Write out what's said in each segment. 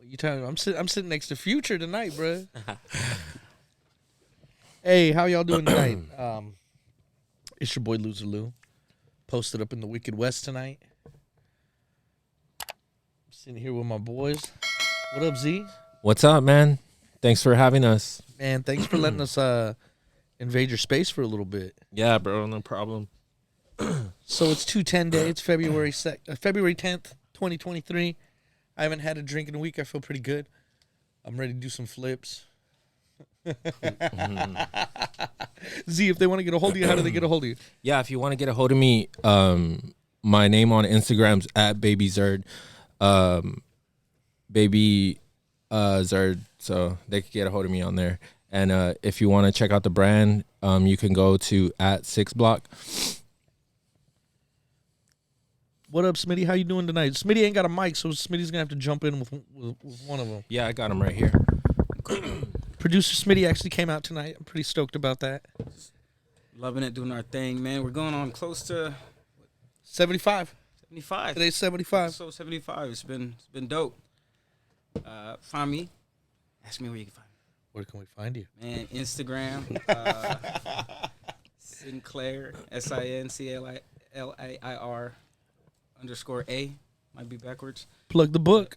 You telling me? I'm sitting next to Future tonight, bro. Hey, how y'all doing tonight? It's your boy Loser Lou. Posted up in the Wicked West tonight. Sitting here with my boys. What up, Z? What's up, man? Thanks for having us. Man, thanks for letting us invade your space for a little bit. Yeah, bro, no problem. So it's 210 day. It's February 10th, 2023. I haven't had a drink in a week. I feel pretty good. I'm ready to do some flips. Z, if they want to get a hold of you, how do they get a hold of you? Yeah, if you want to get a hold of me, my name on Instagram's at Baby Zerd. Baby Zerd. So they can get a hold of me on there. And if you want to check out the brand, you can go to at 6block. What up, Smitty? How you doing tonight? Smitty ain't got a mic, so Smitty's gonna have to jump in with one of them. Yeah, I got him right here. Producer Smitty actually came out tonight. I'm pretty stoked about that. Loving it, doing our thing, man. We're going on close to 75. 75. Today's 75. So 75. It's been dope. Find me. Ask me where you can find me. Where can we find you? Man, Instagram. Sinclair, SINCLAIR _A. Might be backwards. Plug the book.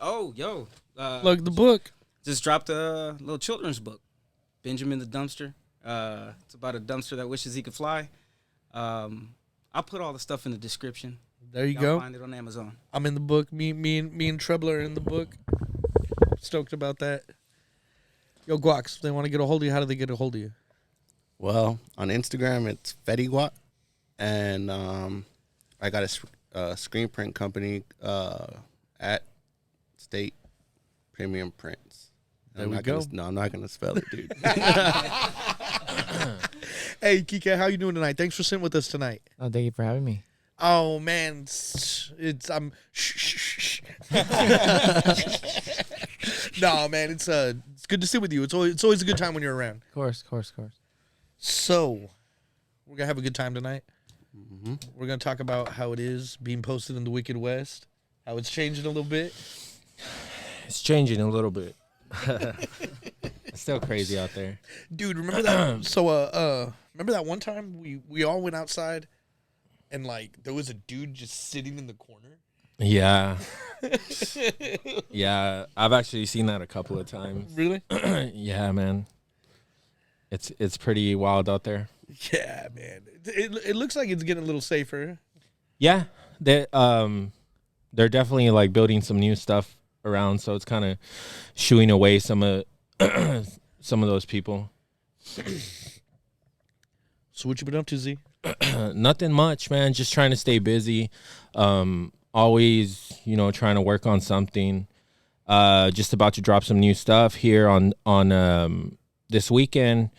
Oh, yo. Plug the book. Just dropped a little children's book, Benjamin the Dumpster. It's about a dumpster that wishes he could fly. I'll put all the stuff in the description. There you Y'all go. find it on Amazon. I'm in the book. Me and Trebler are in the book. Stoked about that. Yo, Guak, if they want to get a hold of you, how do they get a hold of you? Well, on Instagram, it's Fetti Guak. And I got a screen print company at State Premium Prints. There we go. I'm not going to spell it, dude. Hey, Kike, how you doing tonight? Thanks for sitting with us tonight. Oh, thank you for having me. Oh, man. I'm... No, man, it's good to sit with you. It's always a good time when you're around. Of course. So, we're going to have a good time tonight. Mm-hmm. We're going to talk about how it is being posted in the Wicked West, how it's changing a little bit. It's changing a little bit. It's still crazy out there. Dude, remember that? Remember that one time we all went outside and, like, there was a dude just sitting in the corner? Yeah. Yeah, I've actually seen that a couple of times. Really? Yeah, man. It's pretty wild out there. Yeah, man. It looks like it's getting a little safer. Yeah, they're definitely like building some new stuff around, so it's kind of shooing away some of those people. So what you been up to, Z? Nothing much, man. Just trying to stay busy. Always, trying to work on something. Just about to drop some new stuff here on this weekend.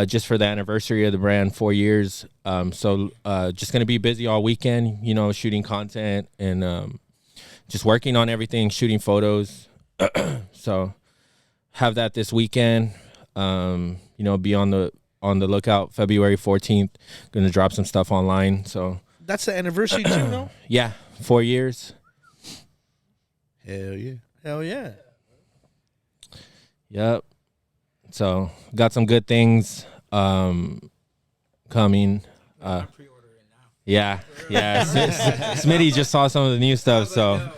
Just for the anniversary of the brand, 4 years. So just going to be busy all weekend, shooting content and just working on everything, shooting photos. So have that this weekend. Be on the lookout. February 14th, going to drop some stuff online. So that's the anniversary too, no? Yeah, 4 years. Hell yeah. Hell yeah. Yep. So got some good things coming. Yeah. Smitty just saw some of the new stuff, so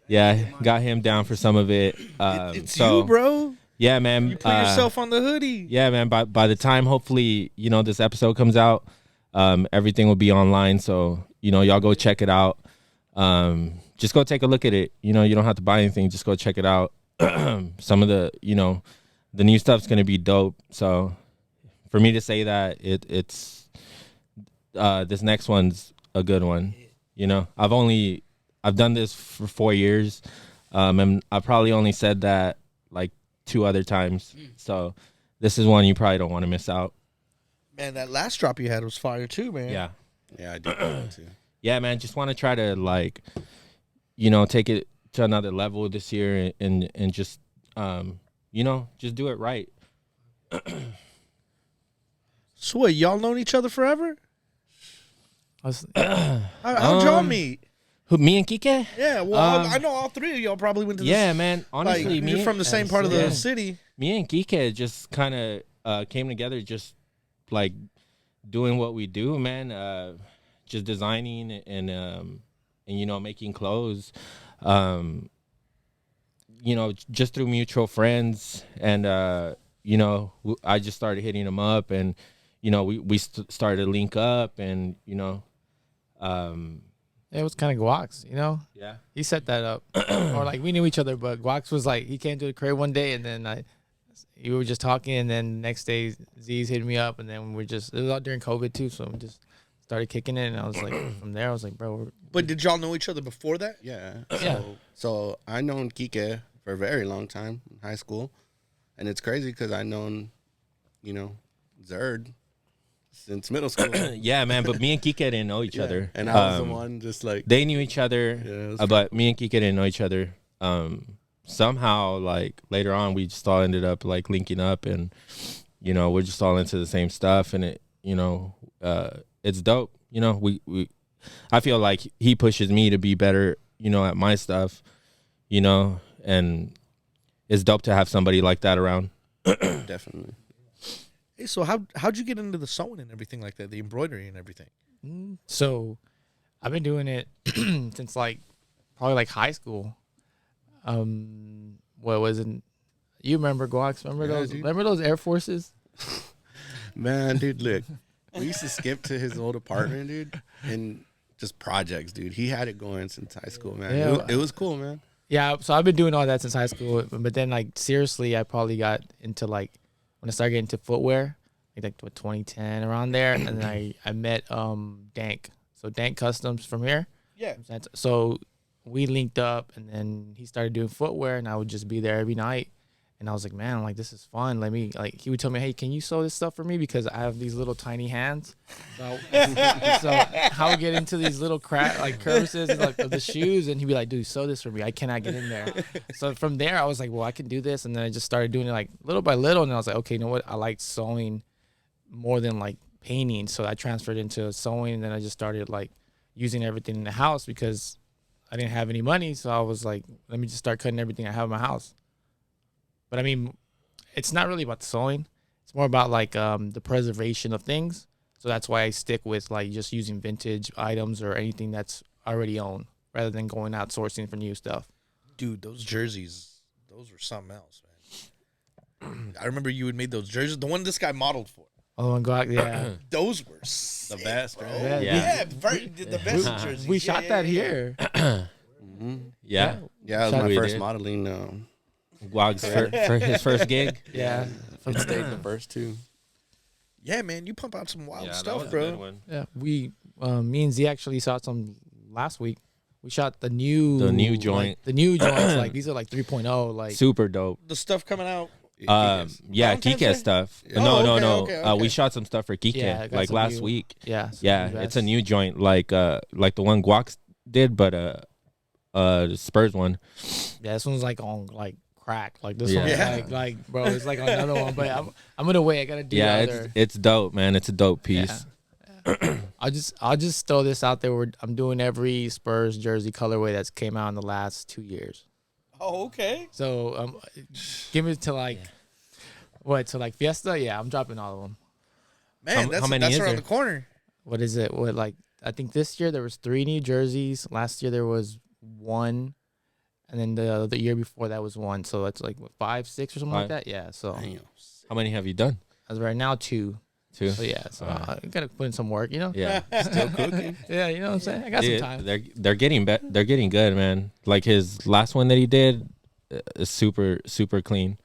yeah, got him down for some of it. It's you, bro. Yeah, man. You put yourself on the hoodie. Yeah, man. By the time hopefully this episode comes out, everything will be online. So y'all go check it out. Just go take a look at it. You don't have to buy anything. Just go check it out. Some of the the new stuff's gonna be dope. So for me to say that it's this next one's a good one. I've done this for 4 years, and I probably only said that like 2 other times. So this is one you probably don't want to miss out. Man, that last drop you had was fire too, man. Yeah. Yeah, I did that too. Yeah, man. Just want to try to take it to another level this year and just just do it right. So what, y'all known each other forever? I was, How'd y'all meet? Who, me and Kike? Yeah, well, I know all three of y'all probably went to the Yeah, man. Honestly, you're from the same part of the city. Me and Kike just kind of came together, just like doing what we do, man. Just designing and you know, making clothes. You know, just through mutual friends, and you know, I just started hitting him up, and you know, we started to link up, and you know, It was kind of Guak's, you know. yeah, He set that up, or like we knew each other, but Guak's was like he came to the crib one day, and then we were just talking, and then the next day Z's hit me up, and then it was all during COVID too, so we just started kicking it, and I was like, from there I was like, bro. But did y'all know each other before that? Yeah. Yeah. So I known Kike for a very long time in high school, and it's crazy because I known, you know, Zerd since middle school. yeah, man. But me and Kike didn't know each other, and I was the one just like they knew each other, Yeah, but me and Kike didn't know each other. Somehow, like later on, we just all ended up like linking up, and you know, we're just all into the same stuff, and it, you know, it's dope. You know, I feel like he pushes me to be better, you know, at my stuff, you know, and it's dope to have somebody like that around. definitely. Hey, so how'd you get into the sewing and everything like that, the embroidery and everything? So I've been doing it since like probably like high school. What was it? You remember Guaks? Remember Yeah, those? dude. Remember those Air Forces? Man, dude, look, we used to skip to his old apartment, dude, and just projects, dude. He had it going since high school, man. Yeah. It was cool, man. Yeah, so I've been doing all that since high school, but then like seriously, I probably got into like when I started getting into footwear, like what 2010 around there, and then I met Dank, so Dank Customs from here. Yeah. So we linked up, and then he started doing footwear, and I would just be there every night. And I was like, man, like this is fun. Let me like. He would tell me, hey, can you sew this stuff for me because I have these little tiny hands. So how I would get into these little crevices like of the shoes, and he'd be like, dude, sew this for me. I cannot get in there. So from there, I was like, well, I can do this, and then I just started doing it like little by little, and I was like, okay, you know what? I like sewing more than like painting, so I transferred into sewing, and then I just started like using everything in the house because I didn't have any money, so I was like, let me just start cutting everything I have in my house. But I mean, it's not really about the sewing. It's more about like the preservation of things. So that's why I stick with like just using vintage items or anything that's already owned rather than going out sourcing for new stuff. Dude, those jerseys, those were something else, man. I remember you had made those jerseys. The one this guy modeled for. Oh my God, yeah. Those were sick, The best, bro. right? Yeah. The best jerseys. We shot that here. Yeah, Yeah, it was Shout my we first did. modeling. Guak's for his first gig. Yeah. It stayed the first two. Yeah, man, you pump out some wild Yeah, that stuff, was a bro. good one. Yeah. We, me and Z actually shot some last week. We shot the new joint. Like, the new joints. Like these are like 3.0. Like Super dope. The stuff coming out. Yeah, Valentine's Kike Day? stuff. Oh, no. okay. We shot some stuff for Kike Yeah, I got like some last new- week. yeah. some Yeah, new it's a vests. new joint like the one Guak did, but the Spurs one. Yeah, this one's like on like crack. Like this Yeah. one's Yeah. like bro, it's like another one. But I'm gonna wait. I gotta do Yeah, the other. it's dope, man. It's a dope piece. I'll just throw this out there. I'm doing every Spurs jersey colorway that's came out in the last 2 years. Oh, okay. So give it to like what to like Fiesta. Yeah, I'm dropping all of them. Man, How many that's is around there? the corner. What is it? What like I think this year there was 3 new jerseys. Last year there was 1, and then the year before that was 1. So it's like what, 5, 6 or something like 5. that. Yeah. So Damn. How many have you done? as of right now 2. Two. So yeah. So Alright. I gotta put in some work. You know. Yeah, Still cooking. Yeah. You know what I'm saying. I got Dude, some time. they're getting they're getting good, man. Like his last one that he did is super clean.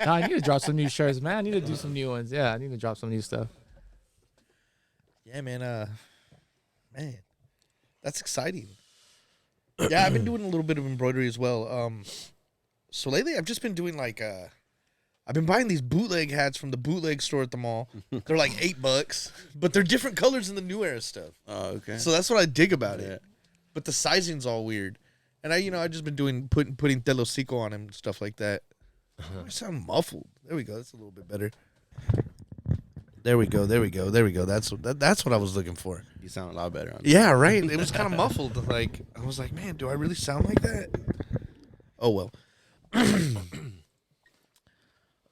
No, I need to drop some new shirts, man. I need to do some new ones. Yeah, I need to drop some new stuff. Yeah, man. Man, that's exciting. Yeah, I've been doing a little bit of embroidery as well. So lately I've just been doing like I've been buying these bootleg hats from the bootleg store at the mall. They're like $8, but they're different colors than the new era stuff. Oh, okay. So that's what I dig about Yeah. it. But the sizing's all weird. And I just been putting Lew Sico on him and stuff like that. I sound muffled. There we go. That's a little bit better. There we go. That's what I was looking for. You sound a lot better on Yeah, right. It was kind of muffled. Like I was like, man, do I really sound like that? Oh well.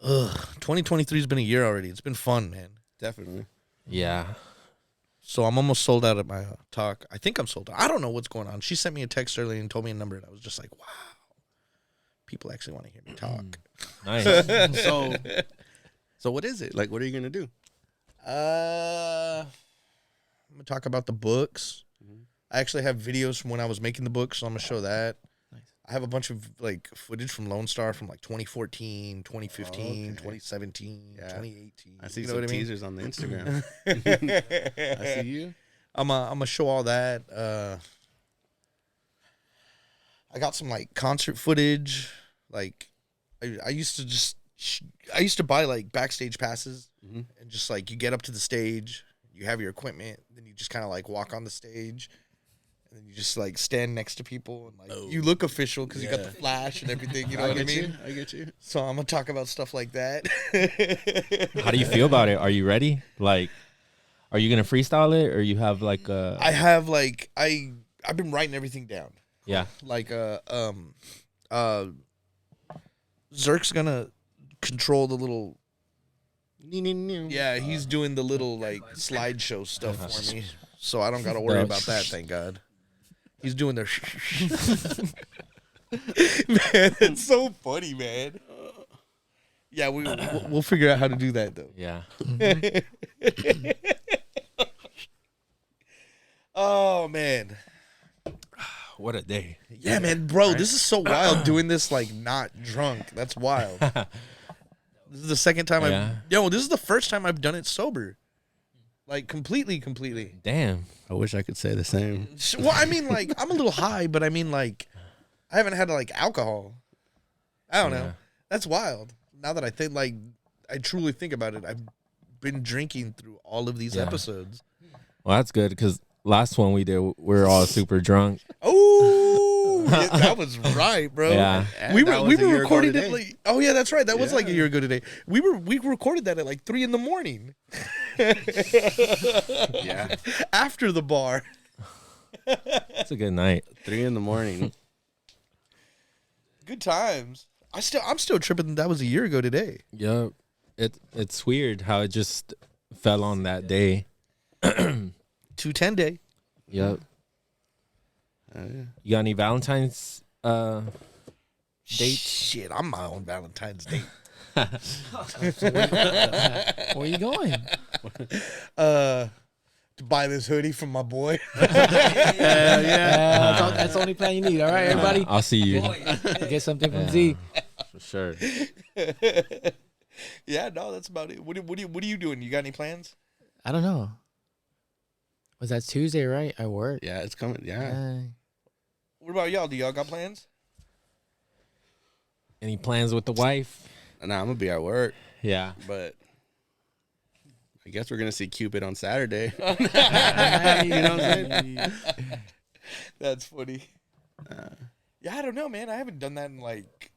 Ugh, 2023 has been a year already. It's been fun, man. Definitely. Yeah. So I'm almost sold out at my talk. I think I'm sold out. I don't know what's going on. She sent me a text earlier and told me a number, and I was just like, wow. People actually want to hear me talk. Nice. So what is it? Like, what are you gonna do? I'm gonna talk about the books. Mhm. I actually have videos from when I was making the books, so I'm gonna show that. Nice. I have a bunch of like footage from Lone Star from like 2014, 2015, okay. 2017, Yeah. 2018. I see You know some what I mean? teasers on the Instagram. I see you. I'm gonna show all that. I got some like concert footage. Like, I used to just I used to buy like backstage passes Mhm. and just like you get up to the stage, you have your equipment, then you just kind of like walk on the stage, and then you just like stand next to people and like you look official because you got the Yeah. flash and everything. You know what I mean? I get you. So I'm gonna talk about stuff like that. How do you feel about it? Are you ready? Like, are you gonna freestyle it, or you have like a? I have like I've been writing everything down. Yeah. Like Zerk's gonna control the little. Yeah, he's doing the little like slideshow stuff for me, so I don't gotta worry about that. Thank God. He's doing their. Man, it's so funny, man. Yeah, we'll figure out how to do that though. Yeah. Oh man, What a day. yeah, man, bro, this is so wild doing this like not drunk. That's wild. This is the second time Yeah. this is the first time I've done it sober. Like completely. Damn. I wish I could say the same. Well, I mean, like, I'm a little high, but I mean, like, I haven't had like alcohol. I don't Yeah. know. That's wild. Now that I think, like, I truly think about it, I've been drinking through all of these Yeah. episodes. Well, that's good because last one we did, we were all super drunk. Oh, yeah, that was right, bro. Yeah. We That were was we a were year ago recording it today. like yeah, that's right. That was like a Yeah. year ago today. We recorded that at like 3 a.m. Yeah. after the bar. It's a good night. 3 a.m. Good times. I'm still tripping that was a year ago today. Yep. It's weird how it just fell on that day. 210 day. Yep. Yeah. You got any Valentine's dates? Shit, I'm my own Valentine's date. Where you going? To buy this hoodie from my boy. That's the only plan you need. All right, everybody. I'll see you. Get something from Yeah. Z. For sure. Yeah, no, that's about it. What are you doing? You got any plans? I don't know. Was that Tuesday, right? I work. Yeah, it's coming. Yeah. What about y'all? Do y'all got plans? Any plans with the wife? Nah, I'm gonna be at work, Yeah. but I guess we're gonna see Cupid on Saturday. You know what I'm saying? That's funny. Yeah, I don't know, man. I haven't done that in like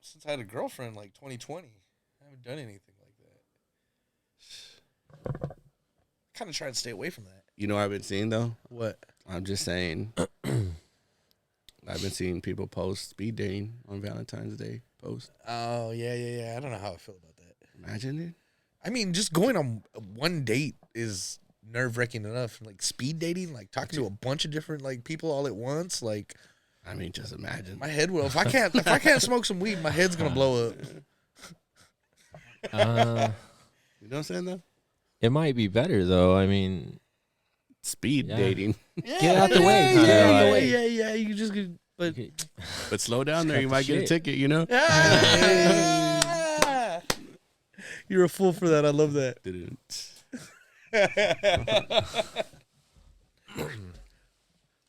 since I had a girlfriend, like 2020. I haven't done anything like that. Kind of try and stay away from that. You know what I've been seeing though? What? I'm just saying. I've been seeing people post speed dating on Valentine's Day post. Oh yeah. I don't know how I feel about that. Imagine it. I mean, just going on one date is nerve-wracking enough. Like speed dating, like talking to a bunch of different like people all at once, like I mean, just imagine. my head will. If I can't smoke some weed, my head's gonna blow up. You know what I'm saying though? It might be better though. I mean, Speed Yeah. dating. Get out the way. Get out the way. Yeah. You just get, but But slow down there, you might get a Shit. ticket, you know? Ah! You're a fool for that. I love that.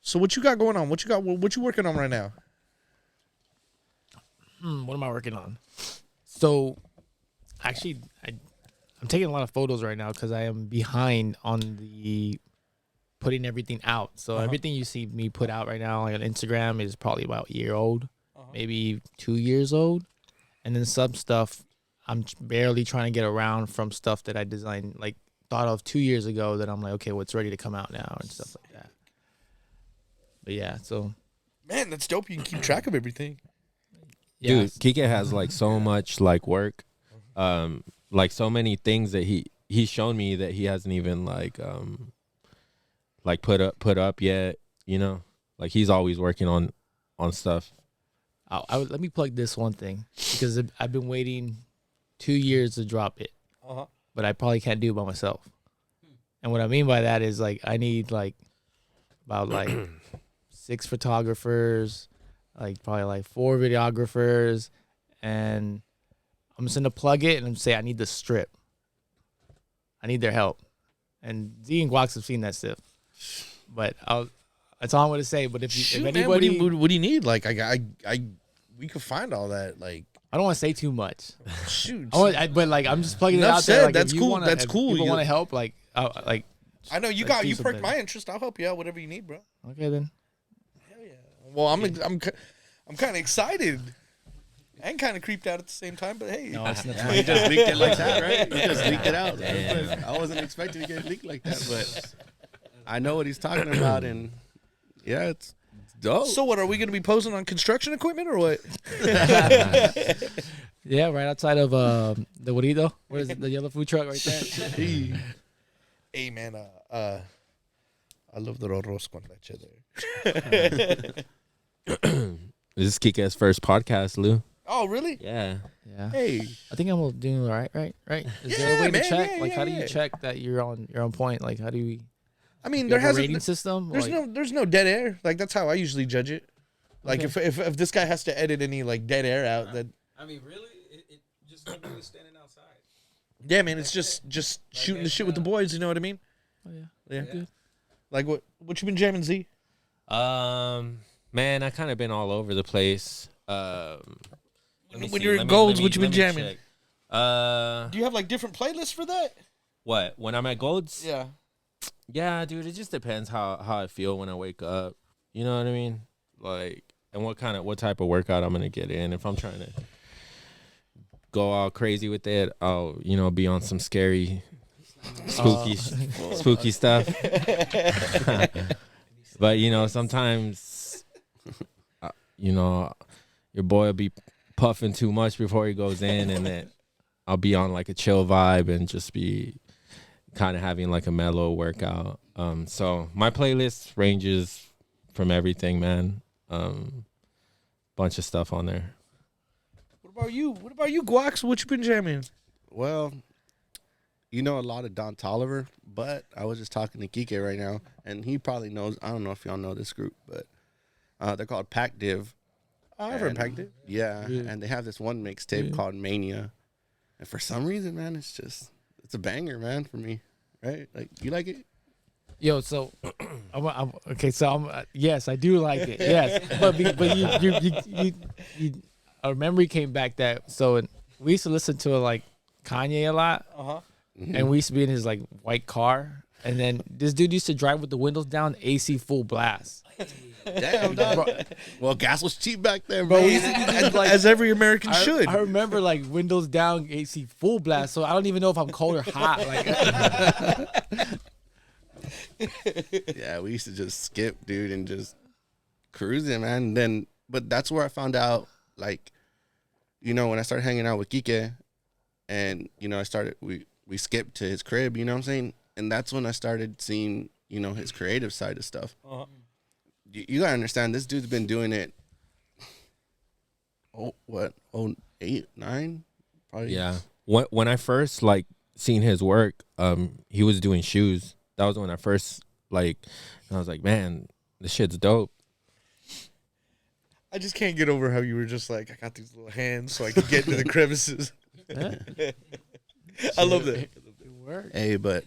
So what you got going on? What you working on right now? What am I working on? So, actually, I'm taking a lot of photos right now because I am behind on the putting everything out. So everything you see me put out right now on Instagram is probably about a year old, maybe 2 years old. and then some stuff I'm barely trying to get around from stuff that I designed, like thought of 2 years ago that I'm like, okay, what's ready to come out now and stuff like that. But yeah, so Man, that's dope. You can keep track of everything. yeah, Dude, Kike has like so much like work, like so many things that he's shown me that he hasn't even like put up yet. You know, like he's always working on stuff. let me plug this one thing because I've been waiting 2 years to drop it, but I probably can't do it by myself. And what I mean by that is like I need like about like 6 photographers, like probably like 4 videographers, and I'm just gonna plug it and I'm say I need the strip. I need their help, and Z and Guaks have seen that stuff, but that's all I'm gonna say. But if Shoot, man, anybody, what do you need? Like, we could find all that. Like, I don't want to say too much. shoot. But like I'm just plugging it Enough out there. said. Like, That's if you cool. wanna- That's if cool. People You- want to help, like I know you let's do you perked something. my interest. I'll help you out. Whatever you need, bro. okay then. Well, I'm kind of excited and kind of creeped out at the same time. But hey, No, it's not. Yeah, you just leaked it like that, right? You just leaked it out. I wasn't expecting to get leaked like that, but I know what he's talking about, and yeah, it's dope. so what are we going to be posing on construction equipment or what? Yeah, right outside of the burrito. What is it? The yellow food truck right there. Hey man, I love the arroz con leche there. This is Kike's first podcast, Lou. Oh really? Yeah. Yeah. Hey, I think I'm doing all right. Is there a Yeah, way man, to check? yeah, Like, yeah, how do yeah. you check that you're on point? Like, how do we? I mean You there have a hasn't. rating system. There's no dead air. Like that's how I usually judge it. Like Okay. if this guy has to edit any like dead air out, then I mean, really, it just like really standing outside. yeah, man, it's just shooting the shit with the boys. You know what I mean? Oh, yeah. Yeah. Good. Like what you been jamming, Z? Man, I kind of been all over the place. Let me When see. you're in Let me- Golds, let me- what you been let me jamming? check. Do you have like different playlists for that? What? When I'm at Golds? Yeah. Yeah, dude. It just depends how I feel when I wake up. You know what I mean? Like, and what type of workout I'm gonna get in. If I'm trying to go all crazy with it, I'll be on some scary, spooky stuff. But sometimes, your boy will be puffing too much before he goes in, and then I'll be on like a chill vibe and just be kind of having like a mellow workout. So my playlist ranges from everything, man. Bunch of stuff on there. What about you? What about you, Guaks? What you been jamming? Well, a lot of Don Tolliver, but I was just talking to Kike right now, and he probably knows. I don't know if y'all know this group, but they're called Pac Div. I've heard Packed It. Yeah, and they have this one mixtape called Mania, and for some reason, man, it's a banger, man, for me. Right? Like, you like it? Yo, so I'm okay. So yes, I do like it. Yes, but you our memory came back that we used to listen to like Kanye a lot, and we used to be in his like white car, and then this dude used to drive with the windows down, AC full blast. Damn, dog. Well, gas was cheap back then, Bro, bro. we used to do this, like, As every American should. I remember like windows down, AC full blast. So I don't even know if I'm cold or hot. Like, Yeah, we used to just skip, dude, and just cruising, man. But that's where I found out, like, when I started hanging out with Kike, and we skipped to his crib, you know what I'm saying? And that's when I started seeing, his creative side of stuff. You gotta understand, this dude's been doing it. 8, 9, probably. Yeah. When I first like seen his work, he was doing shoes. That was when I first and I was like, man, this shit's dope. I just can't get over how you were just like, I got these little hands so I can get into the crevices. I love that. it worked. Hey, but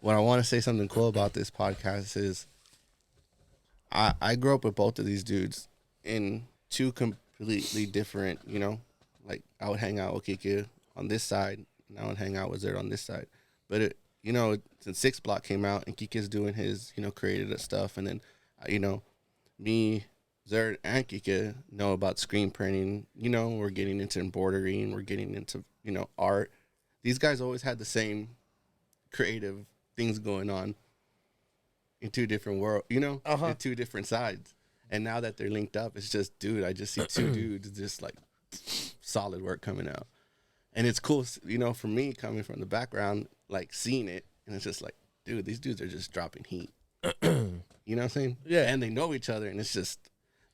what I want to say something cool about this podcast is I grew up with both of these dudes in two completely different, like I would hang out with Kike on this side and I would hang out with Zerd on this side. But since 6 Block came out and Kike's doing his, creative stuff, and then, me Zerd and Kike know about screen printing. You know, we're getting into embroidery, we're getting into, you know, art. These guys always had the same creative things going on in two different worlds, you know, in two different sides. And now that they're linked up, it's just, dude, I just see two dudes just like solid work coming out. And it's cool, you know, for me coming from the background, like seeing it, and it's just like, dude, these dudes are just dropping heat. You know what I'm saying? Yeah. And they know each other, and it's just,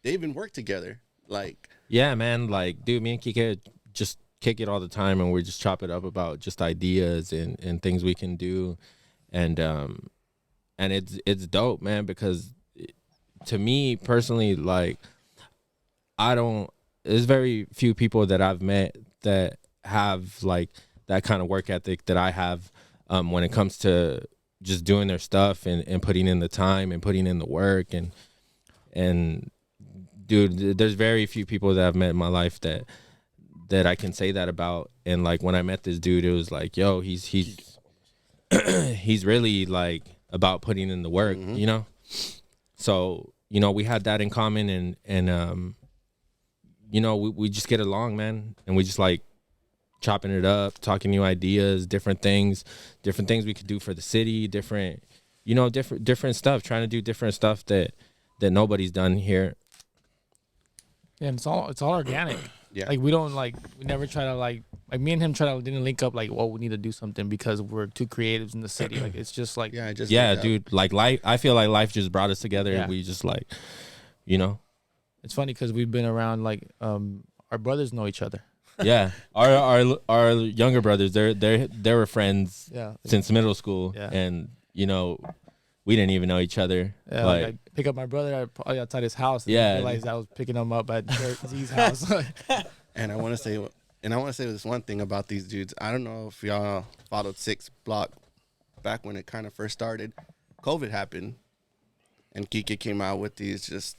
they even work together. Like, Yeah, man. Like, dude, me and Kike just kick it all the time, and we just chop it up about just ideas and things we can do, and it's dope, man. Because to me personally, like, there's very few people that I've met that have like that kind of work ethic that I have when it comes to just doing their stuff and putting in the time and putting in the work and dude, there's very few people that I've met in my life that I can say that about. And like when I met this dude, it was like, yo, he's he's really like about putting in the work, you know? So, you know, we had that in common and you know, we just get along, man. And we just like chopping it up, talking new ideas, different things we could do for the city, different stuff, trying to do different stuff that nobody's done here. Yeah, and it's all organic. Yeah. Like we never try to like me and him didn't link up like, well, we need to do something because we're two creatives in the city. Like it's just like dude, like life, I feel like life just brought us together and we just like, you know. It's funny because we've been around like our brothers know each other. Yeah, our younger brothers, they were friends since middle school, and you know, we didn't even know each other. Yeah, like I pick up my brother probably outside his house. And realized I was picking him up at Z's house. And I want to say this one thing about these dudes. I don't know if y'all followed 6 Block back when it kind of first started. COVID happened, and Kike came out with these just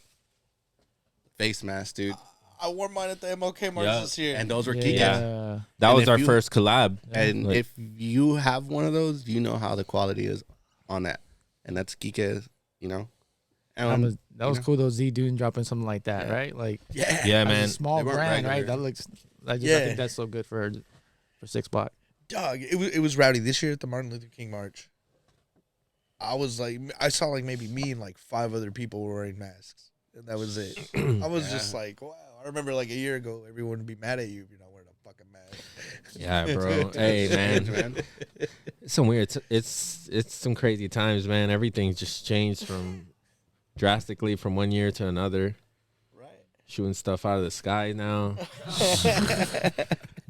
face masks, dude. I wore mine at the MLK March this year. And those were Kike. Yeah. That was our first collab. And like, if you have one of those, you know how the quality is on that. And that's Kike, you know. And that was cool though, Z doing dropping something like that, right? Like yeah, man. A small brand, right? That looks I think that's so good for 6 Block. Dog, it was rowdy this year at the Martin Luther King March. I saw like maybe me and like 5 other people were wearing masks. And that was it. I was just like, wow. I remember like a year ago, everyone would be mad at you if you're not wearing a fucking mask. Yeah, bro. Hey, man. It's some weird. It's some crazy times, man. Everything's just changed drastically from one year to another. Right. Shooting stuff out of the sky now.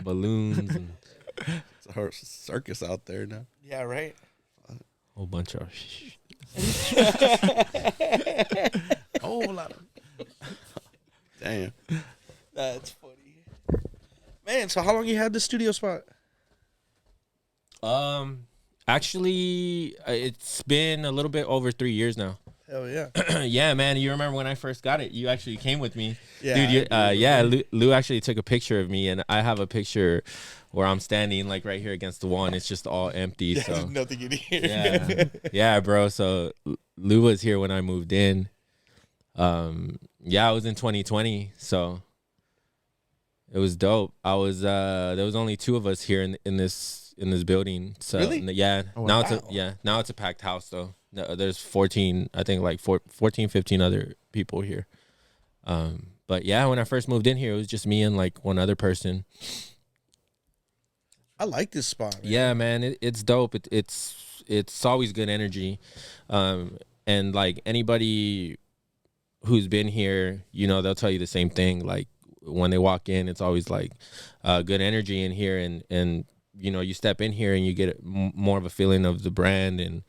Balloons. And it's a circus out there now. Yeah, right. Whole bunch of. Whole lot of. Damn. That's funny. Man, so how long you had the studio spot? Actually, it's been a little bit over 3 years now. Hell yeah. Yeah, man. You remember when I first got it? You actually came with me. Yeah. Dude, Lou actually took a picture of me, and I have a picture where I'm standing like right here against the wall, and it's just all empty. Yeah, so there's nothing in here. Yeah. Yeah, bro. So Lou was here when I moved in. Yeah, I was in 2020, so it was dope. I was there was only 2 of us here in this building. So really? Yeah. Oh, now wow. now it's a packed house though. No, there's 14, I think like 14, 15 other people here. But yeah, when I first moved in here, it was just me and like one other person. I like this spot, man. Yeah, man, it's dope. It's always good energy. And like anybody who's been here, you know, they'll tell you the same thing. Like when they walk in, it's always like good energy in here, and you know, you step in here and you get more of a feeling of the brand, and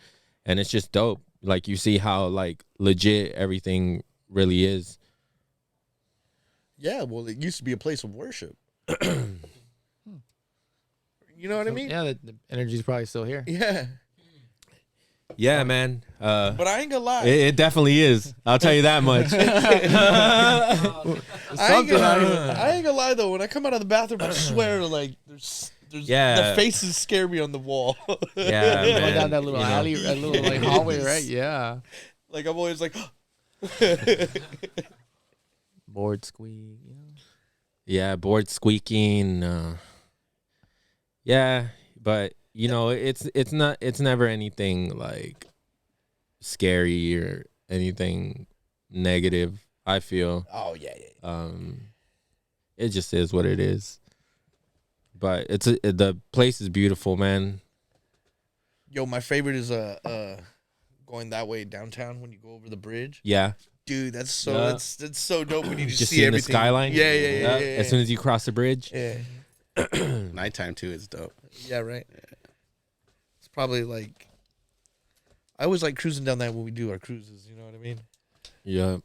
it's just dope. Like you see how like legit everything really is. Yeah, well, it used to be a place of worship. You know what I mean? Yeah, the energy's probably still here. Yeah. Yeah, man. But I ain't gonna lie. It definitely is. I'll tell you that much. I ain't gonna lie though. When I come out of the bathroom, I swear, like there's the faces scare me on the wall. Yeah, man. Going down that little alley, that little like hallway, right? Yeah. Like I'm always like, board squeak. You know. Yeah, board squeaking. Yeah, but you know, it's never anything like scary or anything negative. I feel. Oh yeah. It just is what it is. But the place is beautiful, man. Yo, my favorite is going that way downtown when you go over the bridge. Yeah. Dude, that's so Yeah. that's so dope when you just see seeing everything. the skyline. Yeah. As soon as you cross the bridge. Yeah. Nighttime too is dope. Yeah, right. It's probably like I always like cruising down that when we do our cruises. You know what I mean? Yeah.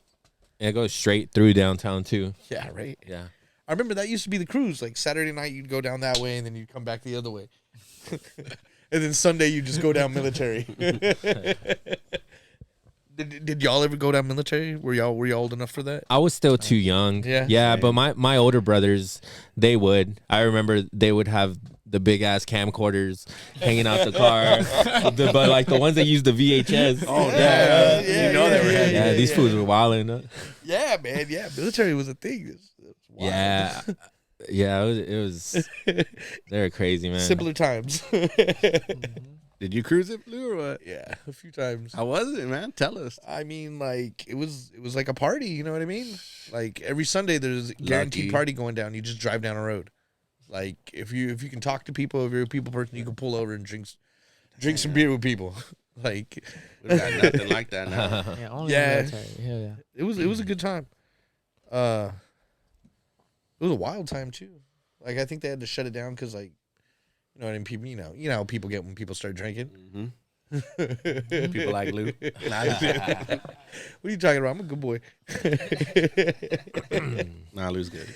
And it goes straight through downtown too. Yeah, right. Yeah. I remember that used to be the cruise. Like Saturday night, you'd go down that way, and then you'd come back the other way. And then Sunday, you just go down Military. Did y'all ever go down Military? Were y'all old enough for that? I was still too young. Yeah. Yeah, but my older brothers, they would. I remember they would have the big ass camcorders hanging out the car. But like the ones that use the VHS. Oh Yeah, you know they were heavy. Yeah, these fools were wilding. Yeah, man. Yeah, Military was a thing. It was wild. Yeah. Yeah, it was they were crazy, man. Simpler times. Did you cruise it, Blue, or what? Yeah, a few times. How was it, man? Tell us. I mean, like it was like a party. You know what I mean? Like every Sunday, there's a guaranteed Lucky. party going down. You just drive down a road. Like if you can talk to people, if you're a people person, you can pull over and drink some beer with people. Like We got nothing like that now. Yeah, only Yeah. military. Yeah. it was a good time. It was a wild time too. Like I think they had to shut it down because like. You know what I mean? People, you know how people get when people start drinking. Mm-hmm. People like Lou. What are you talking about? I'm a good boy. Nah, Lou's good.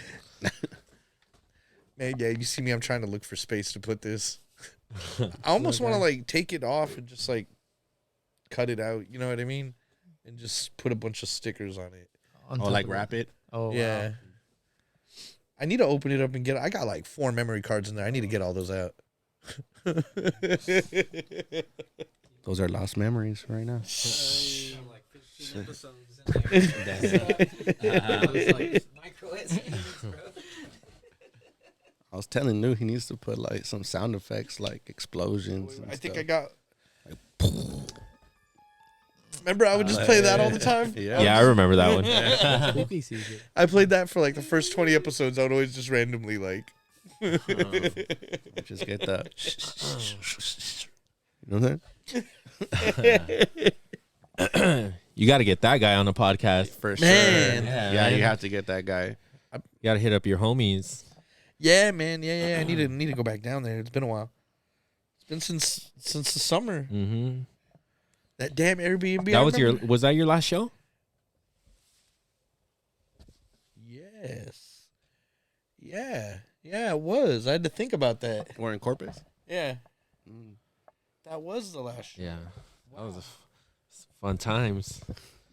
Man, yeah, you see me, I'm trying to look for space to put this. I almost want to like take it off and just like cut it out. You know what I mean? And just put a bunch of stickers on it. On Oh, top like of it. wrap it? Oh Yeah. wow. I need to open it up and get I got like 4 memory cards in there. I need to get all those out. Those are lost memories right now. Like 15 episodes in there. I was telling Lou he needs to put like some sound effects like explosions. And I think stuff. I got. Remember, I would just play that all the time. Yeah, I remember that one. Spooky season. I played that for like the first 20 episodes. I would always just randomly like. Just get that. You know that? You got to get that guy on the podcast. For Man. sure. Yeah, Yeah, man. you have to get that guy. You got to hit up your homies. Yeah, man. Yeah. I need to go back down there. It's been a while. It's been since the summer. Mm-hmm. That damn Airbnb. That I was remember. was that your last show? Yes. Yeah, it was. I had to think about that. We're in Corpus. Yeah. That was the last show. Yeah, that was fun times.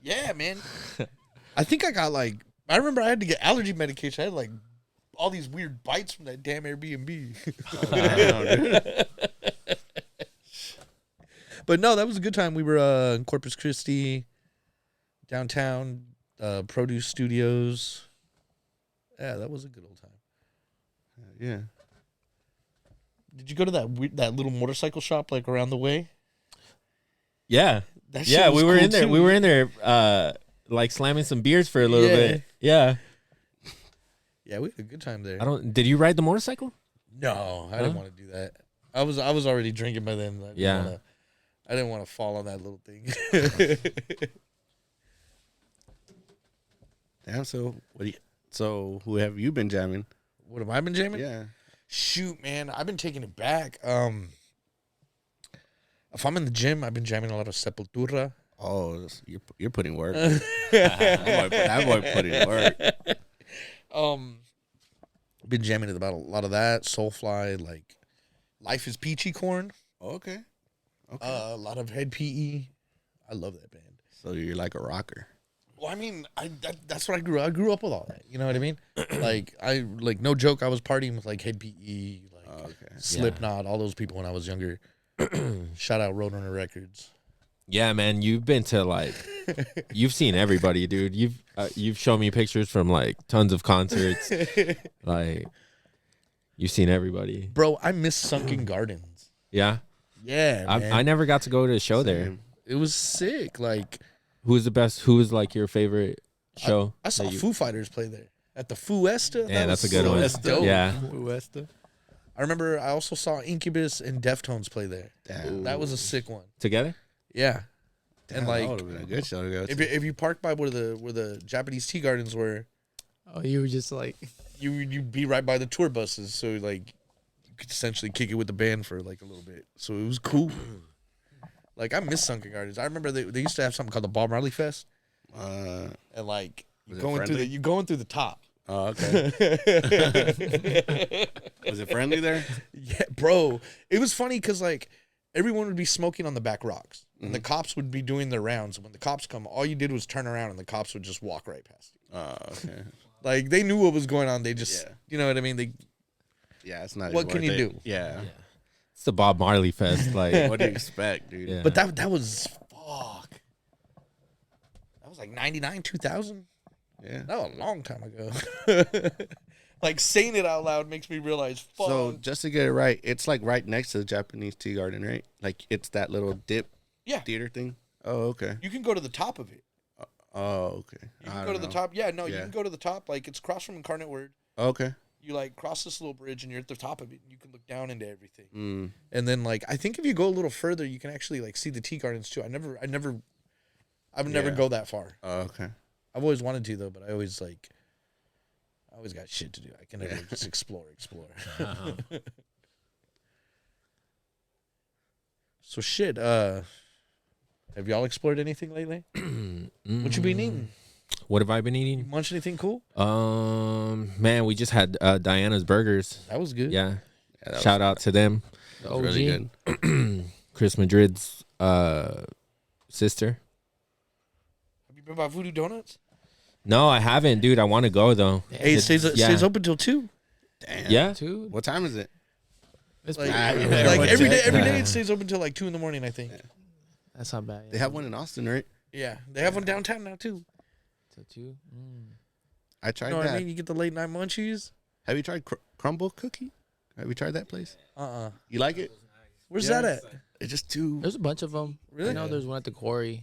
Yeah, man. I think I got like. I remember I had to get allergy medication. I had like all these weird bites from that damn Airbnb. But no, that was a good time. We were in Corpus Christi, downtown, Produce Studios. Yeah, that was a good old time. Yeah. Did you go to that little motorcycle shop like around the way? Yeah, That yeah, shit was we were cool, in there. too. We were in there, like slamming some beers for a little Yeah. bit. Yeah, Yeah, we had a good time there. Did you ride the motorcycle? No, I didn't want to do that. I was already drinking by then. I didn't want to fall on that little thing. Damn. So who have you been jamming? What have I been jamming? Yeah. Shoot, man, I've been taking it back. If I'm in the gym, I've been jamming a lot of Sepultura. Oh, you're putting work. that boy put in work. Been jamming about a lot of that. Soulfly, like Life is Peachy Corn. Okay. A lot of Head PE. I love that band. So you're like a rocker. Well, I mean, that's what I grew up. I grew up with all that. You know what I mean? like no joke. I was partying with like Head PE, like Okay. Slipknot, all those people when I was younger. Shout out Roadrunner Records. Yeah, man, you've been to like, you've seen everybody, dude. You've shown me pictures from like tons of concerts. Like, you've seen everybody. Bro, I miss Sunken Gardens. Yeah, Yeah, man. I never got to go to a show there. Same. It was sick. Like, Who's the best? Who was like your favorite show? I saw that you- Foo Fighters play there at the Fuesta. Yeah, that's a good one. That's dope. Yeah, I remember I also saw Incubus and Deftones play there. Damn. That was a sick one. together. Yeah. Damn, And that like, would have been a good show to go if to. you park by where the Japanese tea gardens were, Oh, you were just like, you'd be right by the tour buses. So like, you could essentially kick it with the band for like a little bit. So it was cool. Like, I miss Sunken Gardens. I remember they used to have something called the Bob Marley Fest, and like Was it going through the top. Oh, okay. Was it friendly there? Yeah, bro. It was funny because like everyone would be smoking on the back rocks, and the cops would be doing their rounds. And when the cops come, all you did was turn around, and the cops would just walk right past you. Oh, okay. Like, they knew what was going on. They just, Yeah. you know what I mean? They Yeah, it's not. What even can worth you it. do? Yeah. It's the Bob Marley Fest. Like, What do you expect, dude? yeah. But that was fuck. That was like 99, 2000. Yeah. That was a long time ago. Like, saying it out loud makes me realize, fuck. So just to get it right, it's like right next to the Japanese tea garden, right? Like it's that little dip Yeah. theater thing. Oh, okay. You can go to the top of it. Oh, okay. You I can don't go to the know. top. Yeah, no, you Yeah. can go to the top. Like, it's across from Incarnate Word. Okay. You like cross this little bridge and you're at the top of it and you can look down into everything. Mm. And then like I think if you go a little further, you can actually like see the tea gardens too. I would never Yeah. go that far. Oh, okay. I've always wanted to though, but I always got shit to do. I can never just explore. So shit, have y'all explored anything lately? What you been eating? What have I been You eating? munched anything cool? Man, we just had Diana's Burgers. That was good. Yeah, Yeah, that shout out to them. the was OG. really good. Chris Madrid's sister. Have you been by Voodoo Donuts? No, I haven't, dude. I want to go though. Hey, it stays open till 2. Damn. Yeah. Too. What time is it? It's Like, pretty yeah, good. like what's every it? day it stays open till like 2 in the morning, I think. That's not bad. They have one in Austin, right? Yeah, they have one downtown now too. Till 2. I tried You know what that. I mean? You get the late night munchies. Have you tried Crumble Cookie? Have you tried that place? You like it? Where's Yeah. that at? It's just too. There's a bunch of them. Really? I know there's one at the quarry.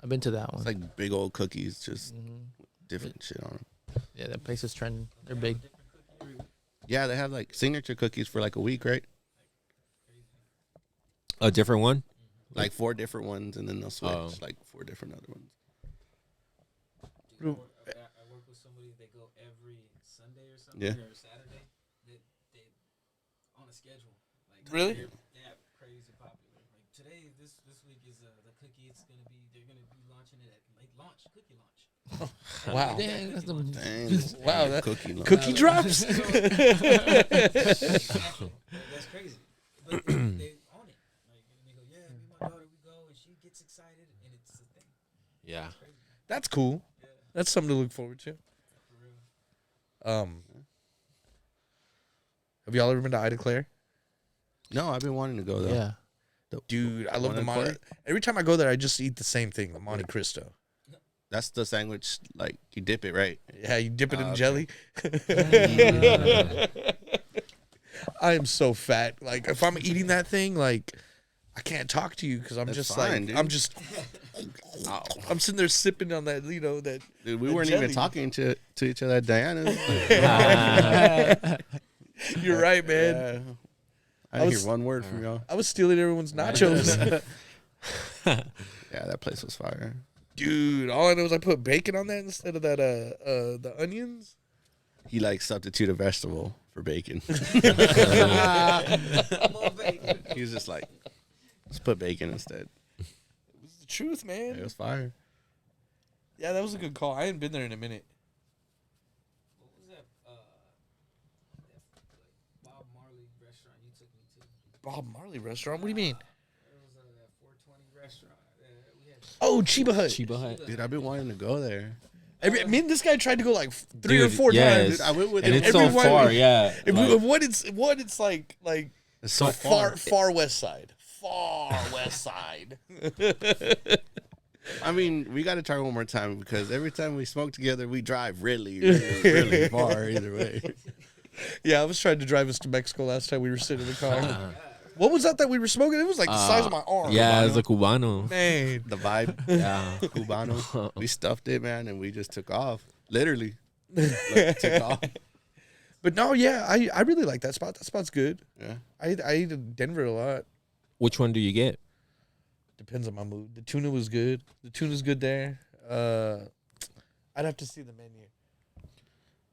I've been to that one. It's like big old cookies, just Mhm. different shit on them. Yeah, that place is trending. They're big. Yeah, they have like signature cookies for like a week, right? A different one. Like 4 different ones, and then they'll switch Oh. like 4 different other ones. I work with somebody. They go every Sunday or something, Yeah. or Saturday. They on a schedule. Like Really? Yeah, crazy popular. Like today, this week is the cookie. They're gonna be launching it at late launch, cookie launch. Wow. Dang, that's them. Dang. Wow, that- cookie. lunch. Cookie drops? That's crazy. But they own it. Like they go, yeah, me and my daughter, we go, and she gets excited, and it's a thing. Yeah. That's cool. That's something to look forward to. Have y'all ever been to Ida Claire? No, I've been wanting to go though. Yeah. Dude, I love One the in Monte. Quarry? Every time I go there, I just eat the same thing, the Monte Cristo. That's the sandwich. Like you dip it, right? Yeah, you dip it in Okay. jelly. I am so fat. Like, if I'm eating that thing, like, I can't talk to you because I'm That's just fine, like, dude. I'm just, I'm sitting there sipping on that, that. Dude, we The weren't jelly. even talking to each other at Diana's. You're right, man. Yeah. I I didn't was- hear one word from y'all. I was stealing everyone's nachos. Yeah, that place was fire. Dude, all I know is I put bacon on that instead of that the onions. He like substitute a vegetable for bacon. He was just like, let's put bacon instead. It's the truth, man. It was fire. Yeah, that was a good call. I hadn't been there in a minute. What was that? Bob Marley restaurant you took me to. Bob Marley restaurant? What do you mean? It was that 420 restaurant. We had Oh, Chiba Hut. Chiba Hut. Dude, I've been wanting to go there. Me and this guy tried to go like 3 or Dude, 4 yes. times. Dude, I went with And him. it's so Everyone- far, yeah. If Like, what it's like It's so far west side, far west side. I mean, we got to try one more time because every time we smoke together, we drive really, really, really far either way. Yeah, I was trying to drive us to Mexico last time we were sitting in the car. What was that we were smoking? It was like the size of my arm. Yeah, it's a Cubano. Man. The vibe, Yeah. Cubano. We stuffed it, man, and we just took off. Literally, like, took off. But no, yeah, I really like that spot. That spot's good. Yeah. I eat in Denver a lot. Which one do you get? Depends on my mood. The tuna was good. The tuna's good there. I'd have to see the menu.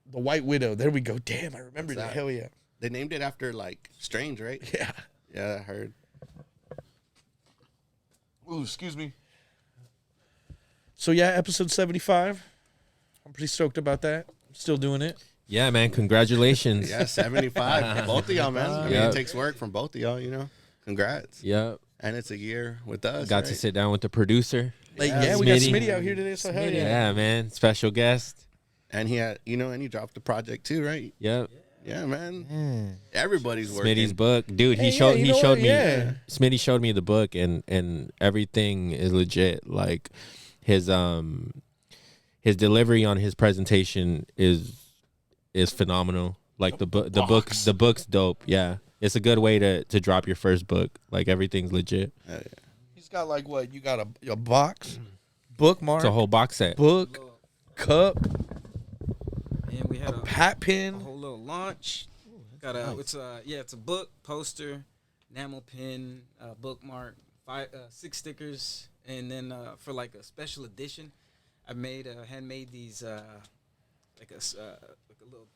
The White Widow. There we go. Damn, I remember that. that? Hell yeah. They named it after like Strange, right? Yeah. Yeah, I heard. Ooh, excuse me. So yeah, episode 75. I'm pretty stoked about that. I'm still doing it. Yeah, man. Congratulations. Yeah, 75. Both of y'all, man. I mean, Yep. it takes work from both of y'all, you know. Congrats. Yep. And it's a year with us. Got to right? sit down with the producer. Like, Yeah, yeah, we got Smitty. Smitty out here today, so hell yeah. Yeah, man. Special guest. And he had, you know, and he dropped the project too, right? Yep. Yeah, man. Everybody's working. Smitty's book, dude. Hey, He showed. yeah, you He know showed what? me. Yeah. Smitty showed me the book, and everything is legit. Like his delivery on his presentation is phenomenal. Like the book's dope. Yeah, it's a good way to drop your first book. Like everything's legit. He's got like what? You got a box, bookmark, It's a whole box set. book, cup, And we had a hat a pin. whole little launch. Got a it's a book, poster, enamel pin, bookmark, 6 stickers, and then for like a special edition, I handmade these like a little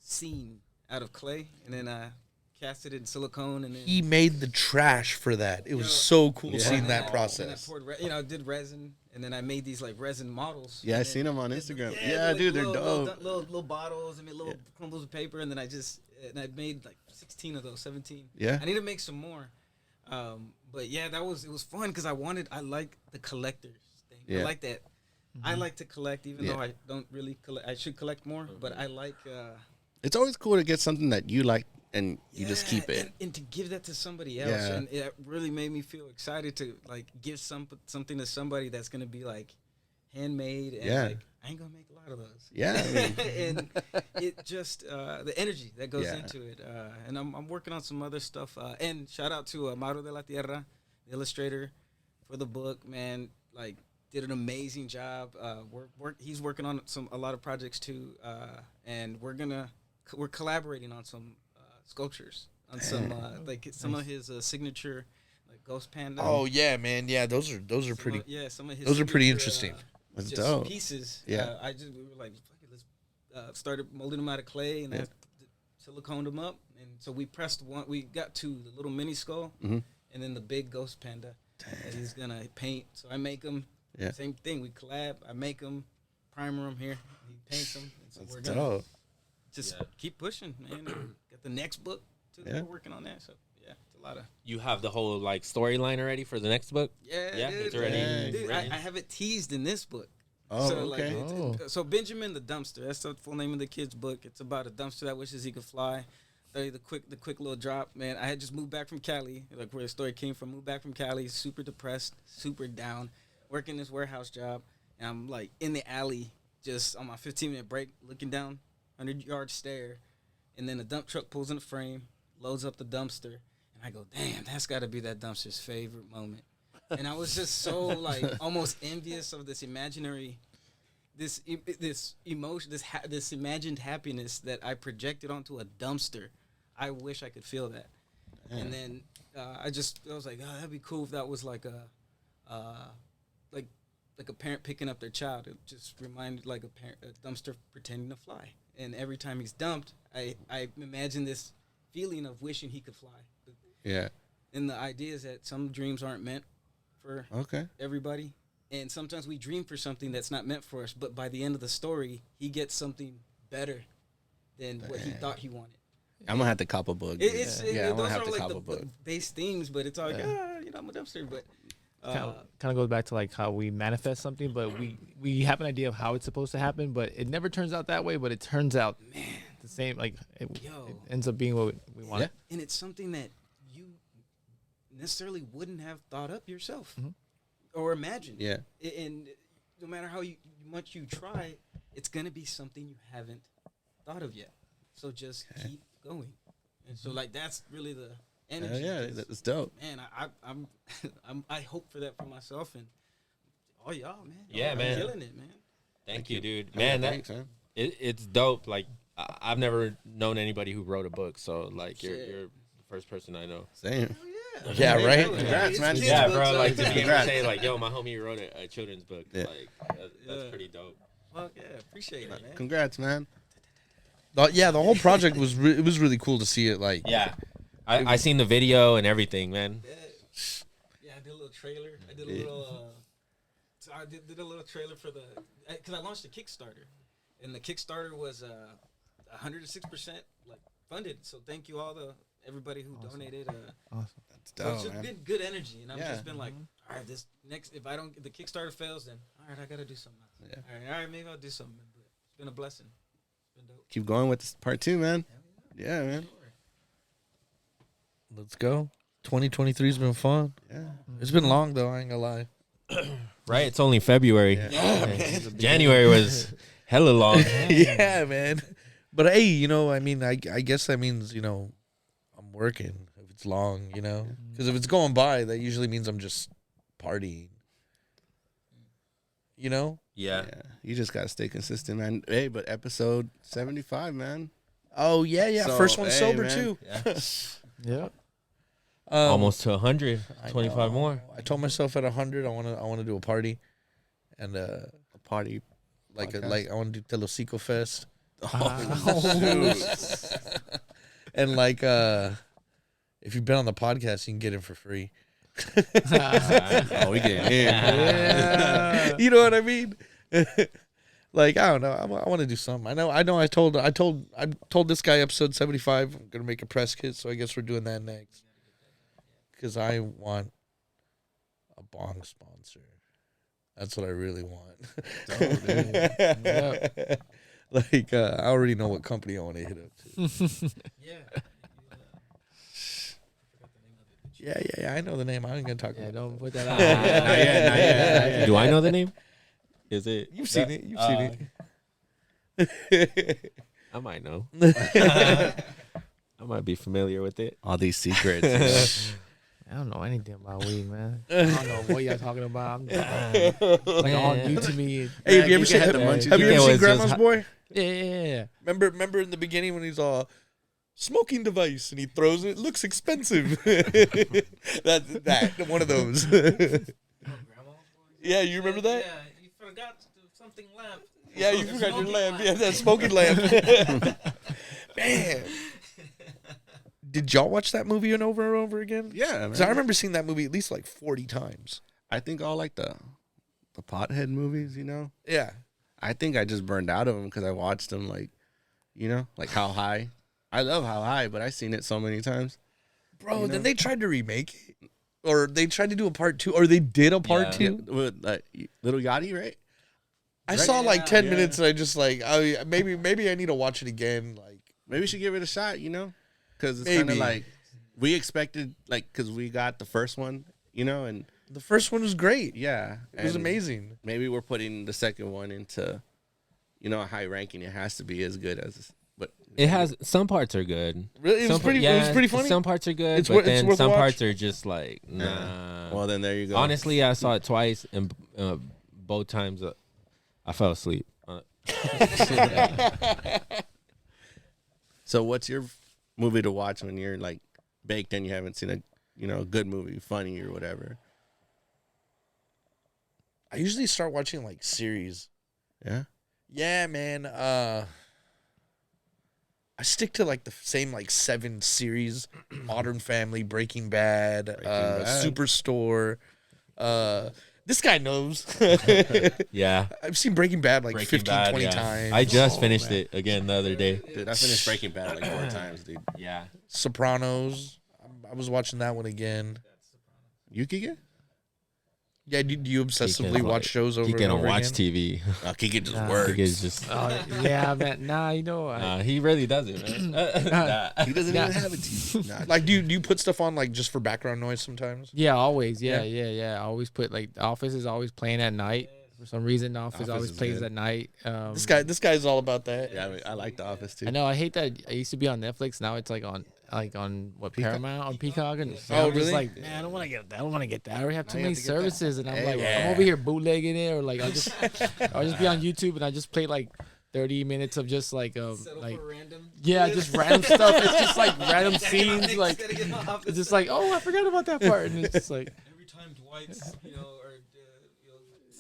scene out of clay, and then I cast it in silicone, and then He made the trash for that. It was so cool seeing that And I process. poured did resin, and then I made these like resin models. Yeah, I and seen then- them on Instagram. Yeah, Yeah, dude, they're little, dope. Little bottles. I made little crumbles of paper, and then I made like 16 of those, 17. Yeah. I need to make some more. But yeah, it was fun because I like the collectors thing. Yeah. I like that. I like to collect, even Yeah. though I don't really collect. I should collect more, but I like. It's always cool to get something that you like and you just keep it. and to give that to somebody else, Yeah. and it really made me feel excited to like give something to somebody that's gonna be like handmade, and Yeah. like I ain't gonna make a lot of those. Yeah, I mean- and it just the energy that goes Yeah. into it, and I'm working on some other stuff. And shout out to Mauro de la Tierra, the illustrator for the book. Man, like did an amazing job. He's working on a lot of projects too, and we're collaborating on some sculptures, on some like some of his signature like ghost panda. Oh yeah, man. Yeah, those are pretty. Some of his Those are pretty signature, interesting. That's just dope. pieces. Yeah. We were like, fuck it, let's started molding them out of clay, and Yeah. I siliconed them up, and so we pressed one. We got two: the little mini skull, Mhm. and then the big ghost panda that he's gonna paint. So I make them. Yeah. Same thing. We collab. I make them, primer them here. He paints them. And so That's we're gonna dope. just keep pushing, man. Got the next book too. Yeah. We're working on that. So yeah, it's a lot of. You have the whole like storyline already for the next book. Yeah, dude. it's already Dude, written. I have it teased in this book. Oh, So, okay. So Benjamin the Dumpster. That's the full name of the kid's book. It's about a dumpster that wishes he could fly. Tell you the quick little drop, man. I had just moved back from Cali, like where the story came from. Moved back from Cali, super depressed, super down, working this warehouse job, and I'm like in the alley, just on my 15-minute break, looking down 100-yard stare, and then a dump truck pulls in the frame, loads up the dumpster, and I go, damn, that's got to be that dumpster's favorite moment. And I was just so like almost envious of this imaginary, this emotion, this imagined happiness that I projected onto a dumpster. I wish I could feel that. And then I was like, oh, that'd be cool if that was like a parent picking up their child. It just reminded like a dumpster pretending to fly. And every time he's dumped, I imagine this feeling of wishing he could fly. Yeah. And the idea is that some dreams aren't meant for Okay. everybody, and sometimes we dream for something that's not meant for us, but by the end of the story he gets something better than what he thought he wanted. I'm gonna have to cop a book. I'm gonna those have are to like cop the a book. base themes, but it's all like I'm a dumpster, but Kind of goes back to like how we manifest something, but we have an idea of how it's supposed to happen, but it never turns out that way. But it turns out the same. Like it ends up being what we want. Yeah. and it's something that necessarily wouldn't have thought up yourself Mhm. or imagined. Yeah. And no matter how much you try, it's gonna be something you haven't thought of yet. So just keep going. And so like that's really the energy. Yeah, 'cause, that's dope. man, I hope for that for myself and all y'all, man. Yeah, Y'all man. killing it, man. Thank you, dude. Man, Man, that, thanks, man. it's dope. Like I've never known anybody who wrote a book, so like you're Shit. you're the first person I know. Same. Oh, Yeah, right? Congrats, man. Kids' Yeah, books, bro. Like to so- be able to say like, yo, my homie wrote a children's book. Yeah. Like that's Yeah. pretty dope. Fuck yeah, appreciate it, man. Congrats, man. Yeah, the whole project was it was really cool to see it. Like, Yeah, I seen the video and everything, man. Yeah, I did a little trailer. I did a little. So I did a little trailer for the because I launched a Kickstarter, and the Kickstarter was 106% like funded. So thank you everybody who donated. Awesome. That's So dope, it's just man. been good energy, and I've Yeah. just been like, all right, this next if the Kickstarter fails, then all right, I gotta do something else. Yeah. All right, maybe I'll do something. But it's been a blessing. It's been dope. Keep going with this part 2, man. Yeah, man. let's go. 2023's been fun. Yeah. It's been long though. I ain't gonna lie. Right? It's only February. Yeah. January was hella long. Yeah, man. But hey, I mean, I guess that means I'm working if it's long, because if it's going by, that usually means I'm just partying. Yeah. Yeah. You just gotta stay consistent, man. Hey, but episode 75, man. Oh yeah. So, First one hey, sober man. too. Yeah. Almost to 100. I 25 know. more. I told myself at 100, I want to do a party, and A party. like Podcast. I want to do Lew Sico Fest, Shoot. and if you've been on the podcast, you can get in for free. Oh, we getting in. Yeah. You know what I mean? Like, I don't know. I want to do something. I know. I told this guy episode 75. I'm gonna make a press kit, so I guess we're doing that next. Because I want a bong sponsor. That's what I really want. Like, I already know what company I want to hit up to. Yeah. Yeah. I know the name. I ain't gonna talk Yeah, about don't put that Not out. yet, not yet. Do I know the name? Is it? You've seen it. You've seen it. I might know. I might be familiar with it. All these secrets. I don't know anything about weed, man. I don't know what y'all talking about. It's like all new to me. Hey, have you ever Kike seen had the munchies. have you Kike ever seen was Grandma's just Boy? Yeah. Remember in the beginning when he's all smoking device and he throws it. Looks expensive. that one of those. Yeah, you remember that? Yeah, you forgot something lamp. Yeah, you forgot your lamp. Yeah, that smoking lamp. Man. Did y'all watch that movie over and over again? Yeah, Because I man. remember seeing that movie at least like 40 times. I think all like the pothead movies, Yeah. I think I just burned out of them because I watched them like How High. I love How High, but I've seen it so many times. Bro, then they tried to remake it. Or they tried to do a part 2. Or they did a part 2. With Little Yachty, right? I Right? saw like 10 Yeah. minutes and I just like, maybe I need to watch it again. Like, Maybe we should give it a shot, because it's kind of Maybe. like we expected, because we got the first one, and the first one was great. yeah, It was and amazing. Maybe we're putting the second one into, a high ranking. It has to be as good as, but It has some parts are good. Really? It was pretty funny. Some parts are good, It's but worth then a some watch. parts are just like nah. well, then there you go. Honestly, I saw it twice, and both times I fell asleep. So what's your movie to watch when you're like baked and you haven't seen a good movie, funny or whatever? I usually start watching like series. Yeah. Yeah, man. I stick to like the same like 7 series: Modern Family, Breaking Bad, Bad. Superstore. This guy knows. Yeah, I've seen Breaking Bad like Breaking 15, Bad, 20 yeah. times. I just finished it again the other day. Dude, I finished Breaking Bad like 4 times, dude. Yeah, Sopranos. I was watching that one again. You Kike? Yeah, do you obsessively can't, watch like, shows over He and can't over watch again? TV. Kike just Nah. works. He is just. Yeah, man. Nah, He really does it, man. He doesn't Nah. even have a TV. Nah, Like, do you put stuff on like just for background noise sometimes? Yeah, always. Yeah. Yeah. I always put like The Office is always playing at night. For some reason, The Office Office always is plays good. at night. This guy's all about that. yeah, I, mean, I like The Office too. I know. I hate that. I used to be on Netflix. Now it's like on what Peacock? Paramount on Peacock. And Oh, I'm just really? like, man, I don't want to get that. I don't want to get that. I already have too you many have to get that. services, and I'm Hey, like, yeah. I'm over here bootlegging it, or like I'll just be on YouTube and I just play like 30 minutes of just like Settle like for random. just random stuff. It's just like random scenes. Like it's just like, oh, I forgot about that part, and it's just like. Every time Dwight's, or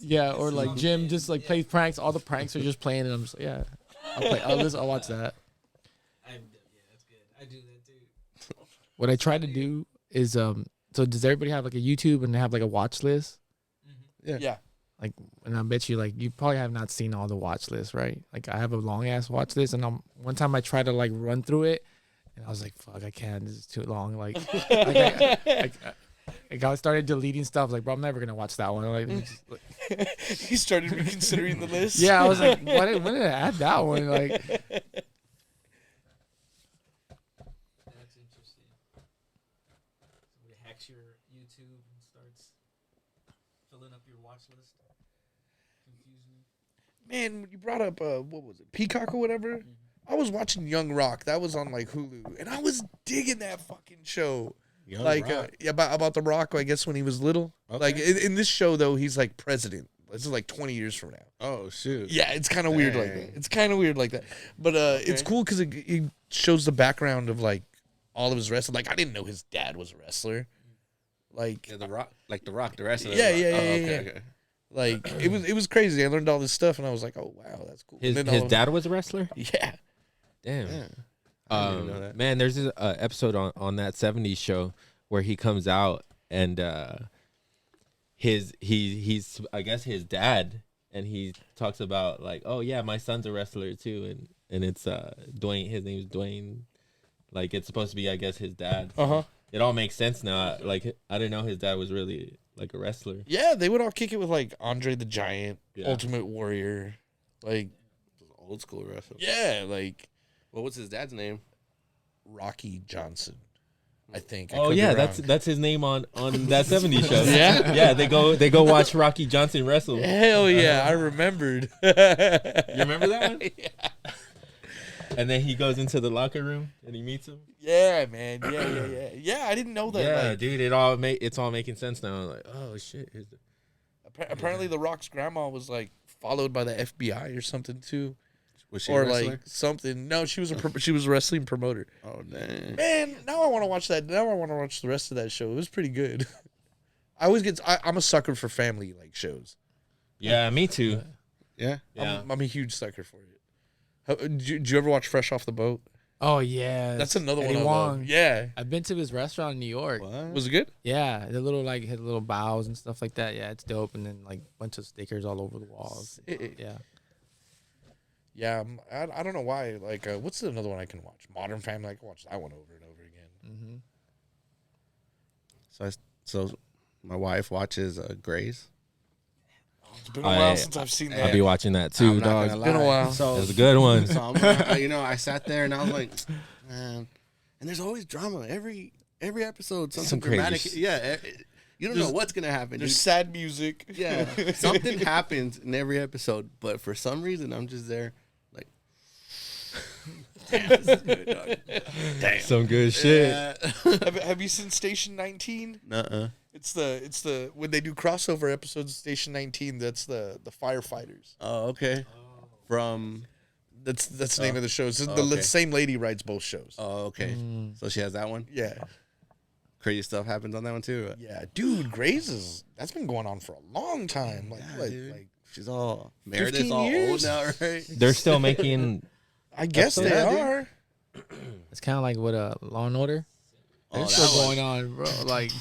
Yeah, or like Jim just like plays pranks. All the pranks are just playing, and I'm just like, yeah, I'll watch that. That's good. I do that too. What I try to do is so does everybody have like a YouTube and they have like a watch list? Yeah. Like, and I bet you like you probably have not seen all the watch lists, right? Like I have a long ass watch list, and one time I tried to like run through it, and I was like, fuck, I can't. This is too long. Like I started deleting stuff. Like, bro, I'm never gonna watch that one. Like, He started reconsidering the list. yeah, I was like, when did I add that one? Like, That's interesting. Somebody hacks your YouTube and starts filling up your watch list. Confuse me. Man, when you brought up what was it, Peacock or whatever? I was watching Young Rock. That was on like Hulu, and I was digging that fucking show. Young like Rock. about the Rock, I guess when he was little. Okay. Like in this show though, he's like president. This is like 20 years from now. Oh shoot. Yeah, it's kind of weird like Dang. that. It's kind of weird like that. But it's cool because it shows the background of like all of his wrestling. Like I didn't know his dad was a wrestler. Like Yeah, the Rock, the rest of it. Yeah, Rock. yeah, Oh, yeah, okay, yeah. okay. like it was crazy. I learned all this stuff and I was like, oh wow, that's cool. His And then all of- dad was a wrestler. Yeah. Damn. Yeah. I didn't even know that. Man, there's this episode on that '70s show where he comes out and he's I guess his dad, and he talks about like, oh yeah, my son's a wrestler too, and it's Dwayne. His name's Dwayne. Like it's supposed to be, I guess, his dad. It all makes sense now. Like I didn't know his dad was really like a wrestler. Yeah, they would all kick it with like Andre the Giant, Yeah. Ultimate Warrior, like Old school wrestler. yeah, like What was his dad's name? Rocky Johnson, I think. I Oh could be yeah, wrong. that's his name on that '70s show. Yeah? yeah. They go watch Rocky Johnson wrestle. Hell yeah, I remembered. You remember that one? Yeah. And then he goes into the locker room and he meets him. Yeah, man. Yeah. I didn't know that. Yeah, like, dude, it's all making sense now. I'm like, oh shit. apparently, The Rock's grandma was like followed by the FBI or something too, Was she or a wrestler? like something. No, she was she was a wrestling promoter. Oh dang. Man, now I want to watch that. Now I want to watch the rest of that show. It was pretty good. I'm a sucker for family like shows. Yeah, me too. Yeah. Yeah. I'm a huge sucker for it. Did you ever watch Fresh Off the Boat? oh yeah, That's another Eddie one. I Wong. love. Yeah. I've been to his restaurant in New York. What? Was it good? Yeah, the little like his little bows and stuff like that. Yeah, it's dope. And then like bunch of stickers all over the walls. Yeah. Yeah, I don't know why. Like, what's another one I can watch? Modern Family. I can watch that one over and over again. Mm-hmm. So my wife watches Grays. It's been a while since I've seen that. I'll be watching that too, I'm not dog. gonna been a lie. while. So, That's a good one. so I sat there and I was like, man. And there's always drama every episode. Something Some crazy dramatic. shit. Yeah. You don't know what's gonna happen. There's dude. sad music. Yeah, something happens in every episode, but for some reason I'm just there, like, damn, this is good, dog. Damn. Some good shit. have you seen Station 19? Nuh-uh. It's the when they do crossover episodes of Station 19. That's the firefighters. Oh, okay. From. That's the name of the show. It's the okay. same lady writes both shows. Oh, okay. So she has that one. Yeah, Crazy stuff happens on that one too. yeah, dude. Grey's that's been going on for a long time. Like, Yeah, dude. like She's all Meredith's 15 all years? old now, right? They're still making. I guess they Yeah, dude. are. It's kind of like what a Law and Order. Oh, They're that still one. going on, bro. Like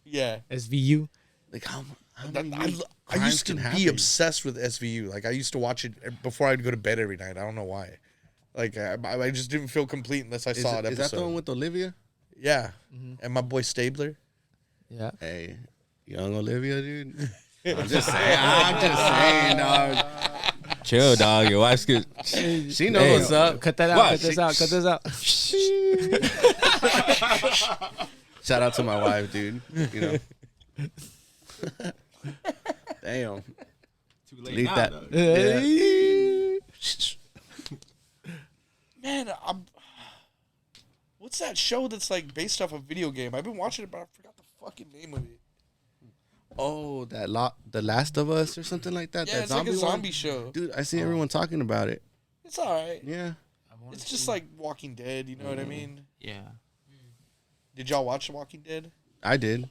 Yeah. SVU. Like how I many used to crimes can be happen? obsessed with SVU. Like I used to watch it before I'd go to bed every night. I don't know why. Like I just didn't feel complete unless I saw an Is episode. that the one with Olivia? Yeah, and my boy Stabler. Yeah. Hey, Young Olivia, dude. I'm just saying, dog. Chill, dog. Your wife's good. She knows what's up. Cut that out. What? Cut this out. Cut this out. Shout out to my wife, dude. You know. Damn. Too late Delete now, that. dog. Yeah. Man, what's that show that's like based off a video game? I've been watching it, but I forgot the fucking name of it. Oh, The Last of Us or something like that. Yeah, that it's like a one? zombie show. Dude, I see everyone talking about it. It's all right. Yeah. It's just like Walking Dead. You know what I mean? Yeah. Did y'all watch The Walking Dead? I did.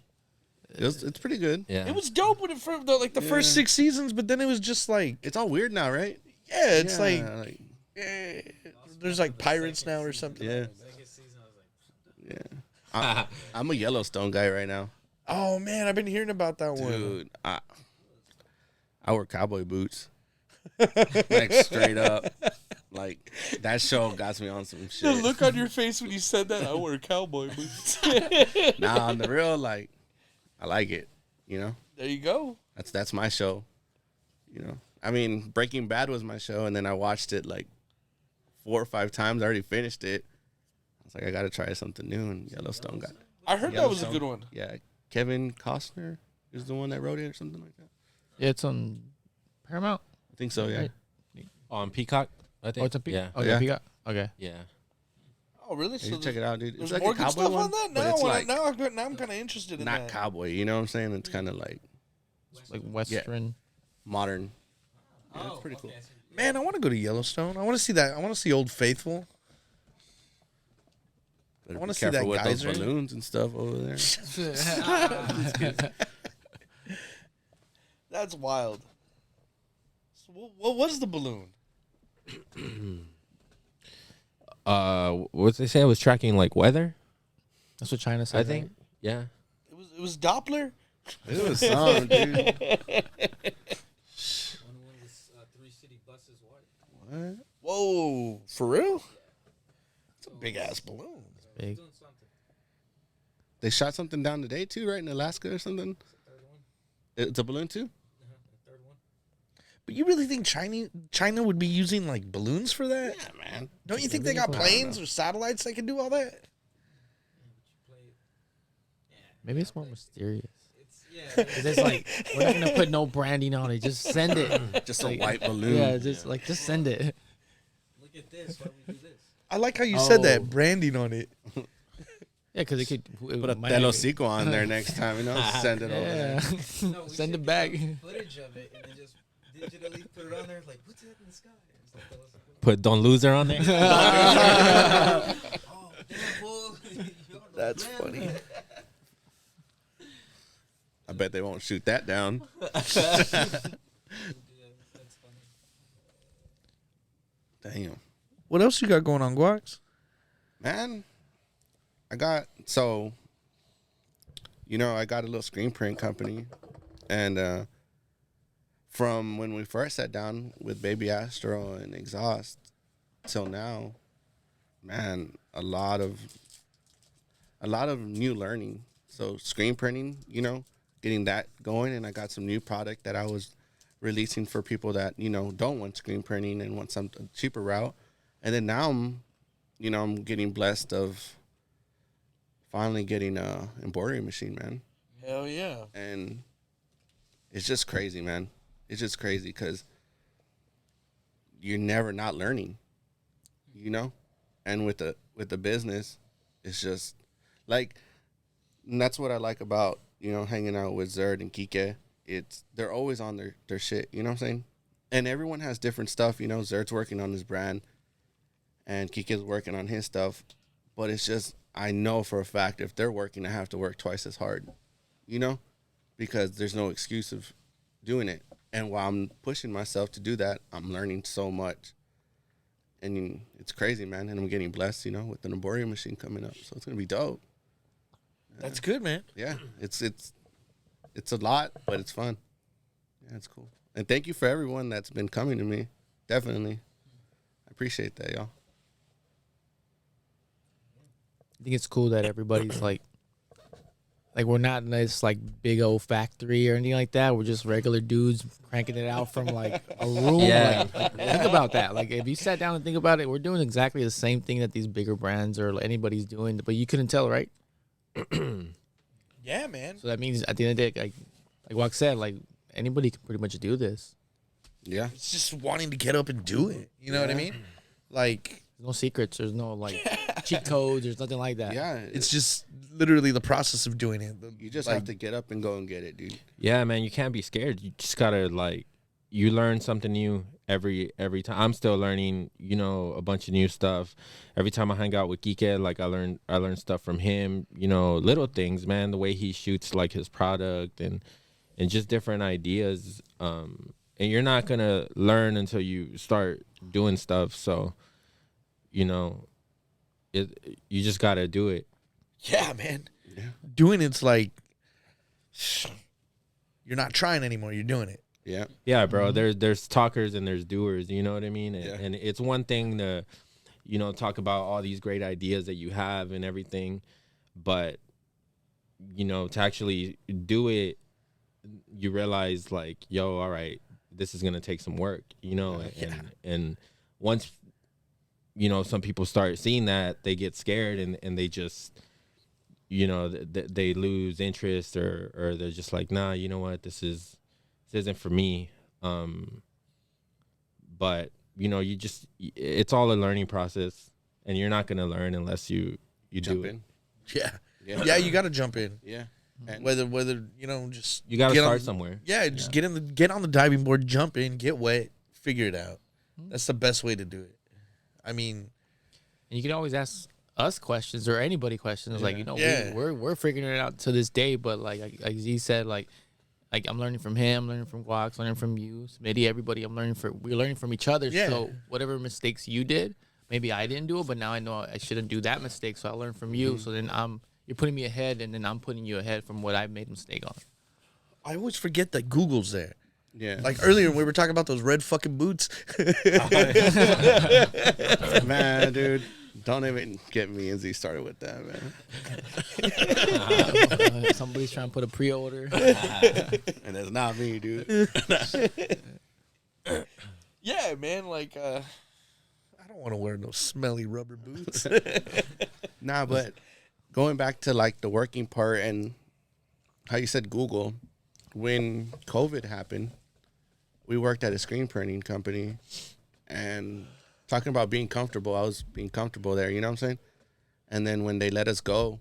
It's pretty good. Yeah. It was dope when the first 6 seasons, but then it was just like, It's all weird now, right? yeah, it's Yeah, like there's like pirates now or something. yeah. Yeah. I'm a Yellowstone guy right now. Oh man, I've been hearing about that one. Dude, I wear cowboy boots. Like straight up. Like that show got me on some The shit. look on your face when you said that, I wear cowboy boots. Nah, on the real, like I like it. You know? There you go. That's my show. You know? I mean, Breaking Bad was my show, and then I watched it like 4 or 5 times. I already finished it. I was like, I gotta try something new, and Yellowstone got I heard that was a good one. Yeah. Kevin Costner is the one that wrote it or something like that. Yeah, it's on Paramount. I think so, yeah. Right. On Peacock, I think. Oh, it's a Peacock. Yeah. Oh, yeah. Yeah. Peacock. Okay. Yeah. Oh really? You So should check it out, dude. there's It's like more a good cowboy stuff one, on that but now. it's like Now I'm kind of interested in not that. cowboy, you know what I'm saying? It's kind of like Like Western. modern. Yeah, it's pretty cool. Man, I want to go to Yellowstone. I want to see that. I want to see Old Faithful. Better I wanna be see careful that with those geyser. balloons and stuff over there. That's wild. So what was the balloon? What they say? I was tracking like weather. That's what China said. I think. Yeah. It was Doppler. It was some, dude. One of his 3 city buses white. What? Whoa, for real? It's a big ass balloon. Big. Doing something. They shot something down today too, right in Alaska or something. Third one. It's a balloon too. Third one. But you really think China would be using like balloons for that? Yeah, man. Don't you think they got planes or satellites that can do all that? Maybe it's more mysterious. It's yeah. 'Cause it's like we're not gonna put no branding on it. Just send it. Just a white balloon. Yeah, just send it. Look at this. Why we do this? I like how you said Oh. that branding on it. Yeah, because it could Put a might Lew not- Sico on there next time, you know? Send it over Yeah. there. No, we Send should it back. get, like, footage of it and then just digitally put it on there. Like, what's that in the sky? It's like, that was like, Put Don Loser on there. oh, damn, fool. You're the That's man. funny. I bet they won't shoot that down. Yeah, that's funny. Damn. What else you got going on, Guax? Man, I got a little screen print company, and from when we first sat down with Baby Astro and Exhaust till now, man, a lot of new learning. So screen printing, getting that going, and I got some new product that I was releasing for people that don't want screen printing and want some cheaper route, and then now I'm getting blessed of finally getting a embroidery machine, man. Hell yeah. And it's just crazy, man. It's just crazy because you're never not learning, and with the business, it's just like, and that's what I like about, hanging out with Zerd and Kike. They're always on their shit, you know what I'm saying? And everyone has different stuff, Zerd's working on his brand and Kike's working on his stuff, but it's just, I know for a fact if they're working, I have to work twice as hard, because there's no excuse of doing it. And while I'm pushing myself to do that, I'm learning so much. And it's crazy, man. And I'm getting blessed, with an embroidery machine coming up. So it's going to be dope. That's good, man. Yeah, it's a lot, but it's fun. Yeah, it's cool. And thank you for everyone that's been coming to me. Definitely. I appreciate that, y'all. I think it's cool that everybody's like like we're not in this like big old factory or anything like that. We're just regular dudes cranking it out from like a room. Yeah. Like, think about that. Like if you sat down and think about it, we're doing exactly the same thing that these bigger brands or anybody's doing, but you couldn't tell, right? Yeah, man. So that means at the end of the day, like Guak said, like anybody can pretty much do this. Yeah. It's just wanting to get up and do it. You know what I mean? Like, There's no secrets. There's no like cheat codes. There's nothing like that. Yeah. it's just literally the process of doing it. You just like, have to get up and go and get it, dude. Yeah, man, you can't be scared. You just gotta you learn something new every time. I'm still learning, a bunch of new stuff. Every time I hang out with Kike, like I learn stuff from him. Little things, man. The way he shoots like his product and just different ideas. And you're not gonna learn until you start doing stuff. So, you just gotta do it. Yeah, man. Yeah. Doing it's like you're not trying anymore. You're doing it. Yeah. Yeah, bro. There's talkers and there's doers. You know what I mean? And, Yeah. and it's one thing to, talk about all these great ideas that you have and everything, but to actually do it, you realize like, yo, all right, this is gonna take some work. And once some people start seeing that, they get scared and they just they lose interest or they're just like, nah, you know what, this isn't for me. But it's all a learning process, and you're not gonna learn unless you Jump do it. in. Yeah. Yeah. Yeah, you got to jump in. Yeah. And Whether just You gotta get start on- somewhere. Yeah, just get on the diving board, jump in, get wet, figure it out. That's the best way to do it. I mean, And you can always ask us questions or anybody questions. Like, Yeah. we're figuring it out to this day. But like Z said, like I'm learning from him, learning from Guak, learning from you, Smitty, everybody. We're learning from each other. Yeah. So whatever mistakes you did, maybe I didn't do it, but now I know I shouldn't do that mistake. So I learned from you. So then you're putting me ahead, and then I'm putting you ahead from what I made a mistake on. I always forget that Google's there. yeah. Like earlier when we were talking about those red fucking boots. Man, dude. Don't even get me and Z started with that, man. Somebody's trying to put a pre-order. And it's not me, dude. Yeah, man. Like, I don't want to wear no smelly rubber boots. Nah, but going back to like the working part and how you said Google, when COVID happened, we worked at a screen printing company, and talking about being comfortable, I was being comfortable there, you know what I'm saying? And then when they let us go,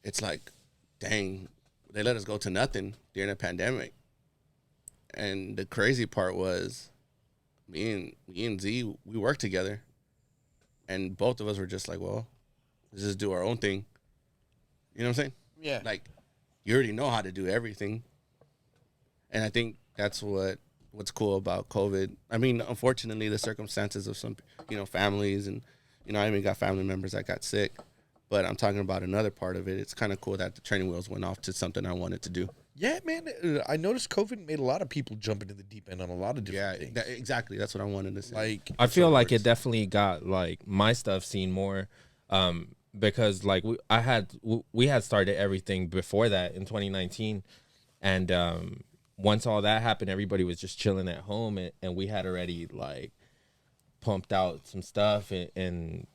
it's like, dang, they let us go to nothing during a pandemic. And the crazy part was me and Z, we worked together, and both of us were just like, well, let's just do our own thing. You know what I'm saying? Yeah. Like, you already know how to do everything. And I think that's what's cool about COVID. I mean, unfortunately, the circumstances of some, families, and, I even got family members that got sick. But I'm talking about another part of it. It's kind of cool that the training wheels went off to something I wanted to do. Yeah, man. I noticed COVID made a lot of people jump into the deep end on a lot of different things. Exactly. That's what I wanted to say. Like, I feel like it definitely got like my stuff seen more, because like we had started everything before that in 2019, and once all that happened, everybody was just chilling at home, and we had already like pumped out some stuff, and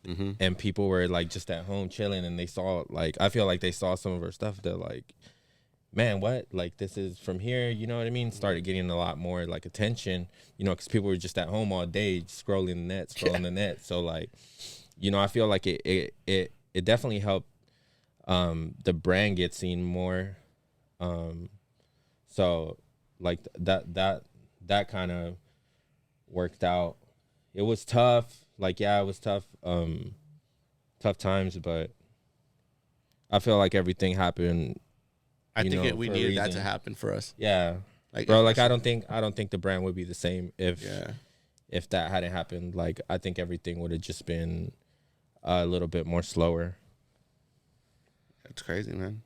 people were like just at home chilling, and they saw, like, I feel like they saw some of our stuff. They're like, man, what? Like, this is from here, you know what I mean? Started getting a lot more like attention, because people were just at home all day scrolling the net. So like, I feel like it definitely helped the brand get seen more. So like that kind of worked out. It was tough. Like, yeah, it was tough. Tough times, but I feel like everything happened. I think we for a needed that to reason. happen for us. Yeah, Like, bro. Like, I don't think the brand would be the same if Yeah. that hadn't happened. Like, I think everything would have just been a little bit more slower. It's crazy, man.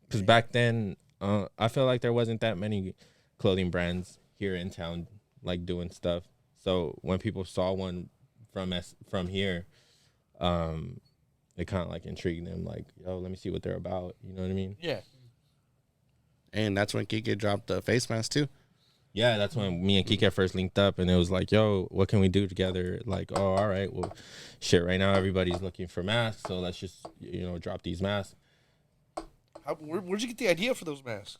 Because back then, I feel like there wasn't that many clothing brands here in town like doing stuff. So when people saw one from here, it kind of like intrigued them. Like, yo, let me see what they're about. You know what I mean? Yeah. And that's when Kike dropped the face mask too. Yeah, that's when me and Kike first linked up, and it was like, yo, what can we do together? Like, oh, all right, well, shit, right now everybody's looking for masks, so let's just, drop these masks. Where'd you get the idea for those masks?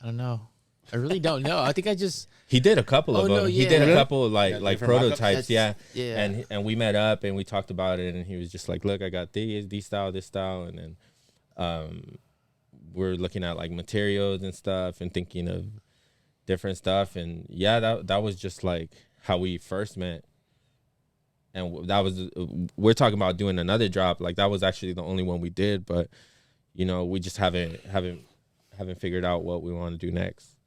I don't know. I really don't know. I think I just. He did a couple of them. no, He yeah. did a Really? couple like different prototypes, mock-ups? yeah. Yeah. And we met up and we talked about it, and he was just like, look, I got these style, this style, and then we're looking at like materials and stuff and thinking of different stuff, and yeah, that was just like how we first met. And that was, we're talking about doing another drop. Like that was actually the only one we did, but we just haven't figured out what we want to do next.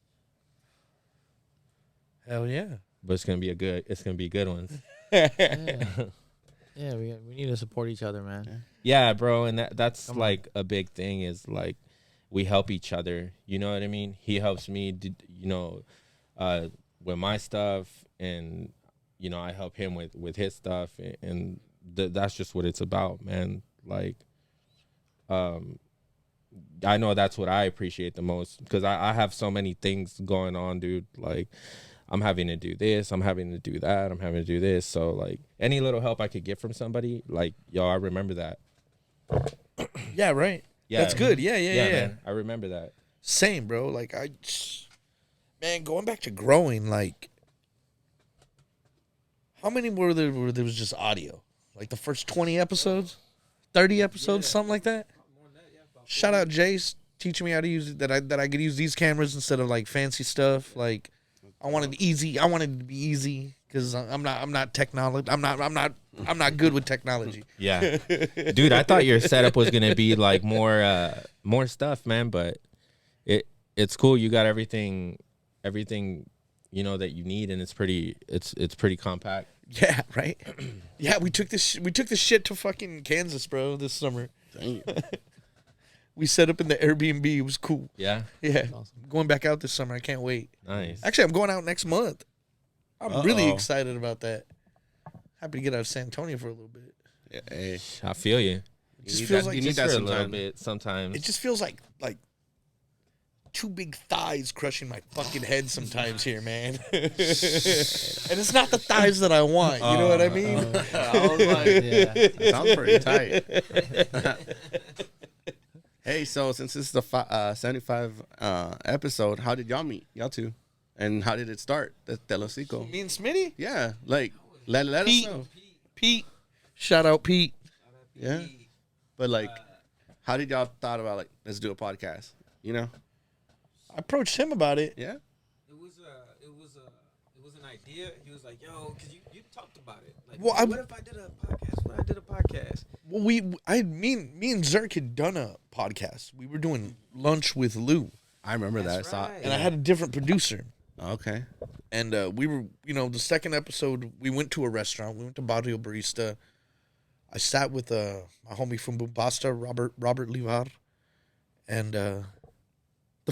Hell yeah. But it's gonna be good ones. Yeah, yeah, we need to support each other, man. Yeah, bro, and that's Come on. like a big thing is like we help each other. You know what I mean? He helps me, with my stuff, and I help him with his stuff, and that's just what it's about, man. Like, I know that's what I appreciate the most because I have so many things going on, dude. Like, I'm having to do this, I'm having to do that, I'm having to do this. So like any little help I could get from somebody, like, yo, I remember that. Yeah, right. Yeah, That's good. Yeah. man, I remember that. Same, bro. Like man, going back to growing, like, how many were there where there was just audio? Like the first 20 episodes, 30 episodes, something like that. Shout out Jace teaching me how to use that I could use these cameras instead of like fancy stuff. Like I wanted easy. I wanted it to be easy because I'm not technology. I'm not good with technology. Yeah, dude, I thought your setup was gonna be like more stuff, man. But it's cool. You got everything that you need, and it's pretty compact. Yeah, right. Yeah, we took this shit to fucking Kansas, bro, this summer. Dang. We set up in the Airbnb. It was cool. Yeah, Yeah, awesome. going back out this summer. I can't wait. nice. Actually, I'm going out next month. I'm really Uh-oh. excited about that. Happy to get out of San Antonio for a little bit. Yeah, hey. I feel you. It just feels like you need Just that for a little sometime. bit sometimes. it just feels like two big thighs crushing my fucking head sometimes here, man. And it's not the thighs that I want. You know what I mean? I was like, Yeah. that sounds pretty tight. Hey, so since this is the 75 episode, how did y'all meet, y'all two? And how did it start? The Lew Sico. Me and Smitty, Yeah, like, let us Pete. know. Pete. Shout out Pete. Yeah. But, like, how did y'all thought about, like, let's do a podcast? You know? I approached him about it. Yeah? It was an idea. He was like, "Yo, cause you talked about it. Like, Well, what if I did a podcast? What if I did a podcast?" Well, me and Zerd had done a podcast. We were doing lunch with Lew, I remember that. I That's saw right. and I had a different producer. Okay. And we were, the second episode, we went to a restaurant. We went to Barrio Barista. I sat with my homie from Bombasta, Robert Livar, and the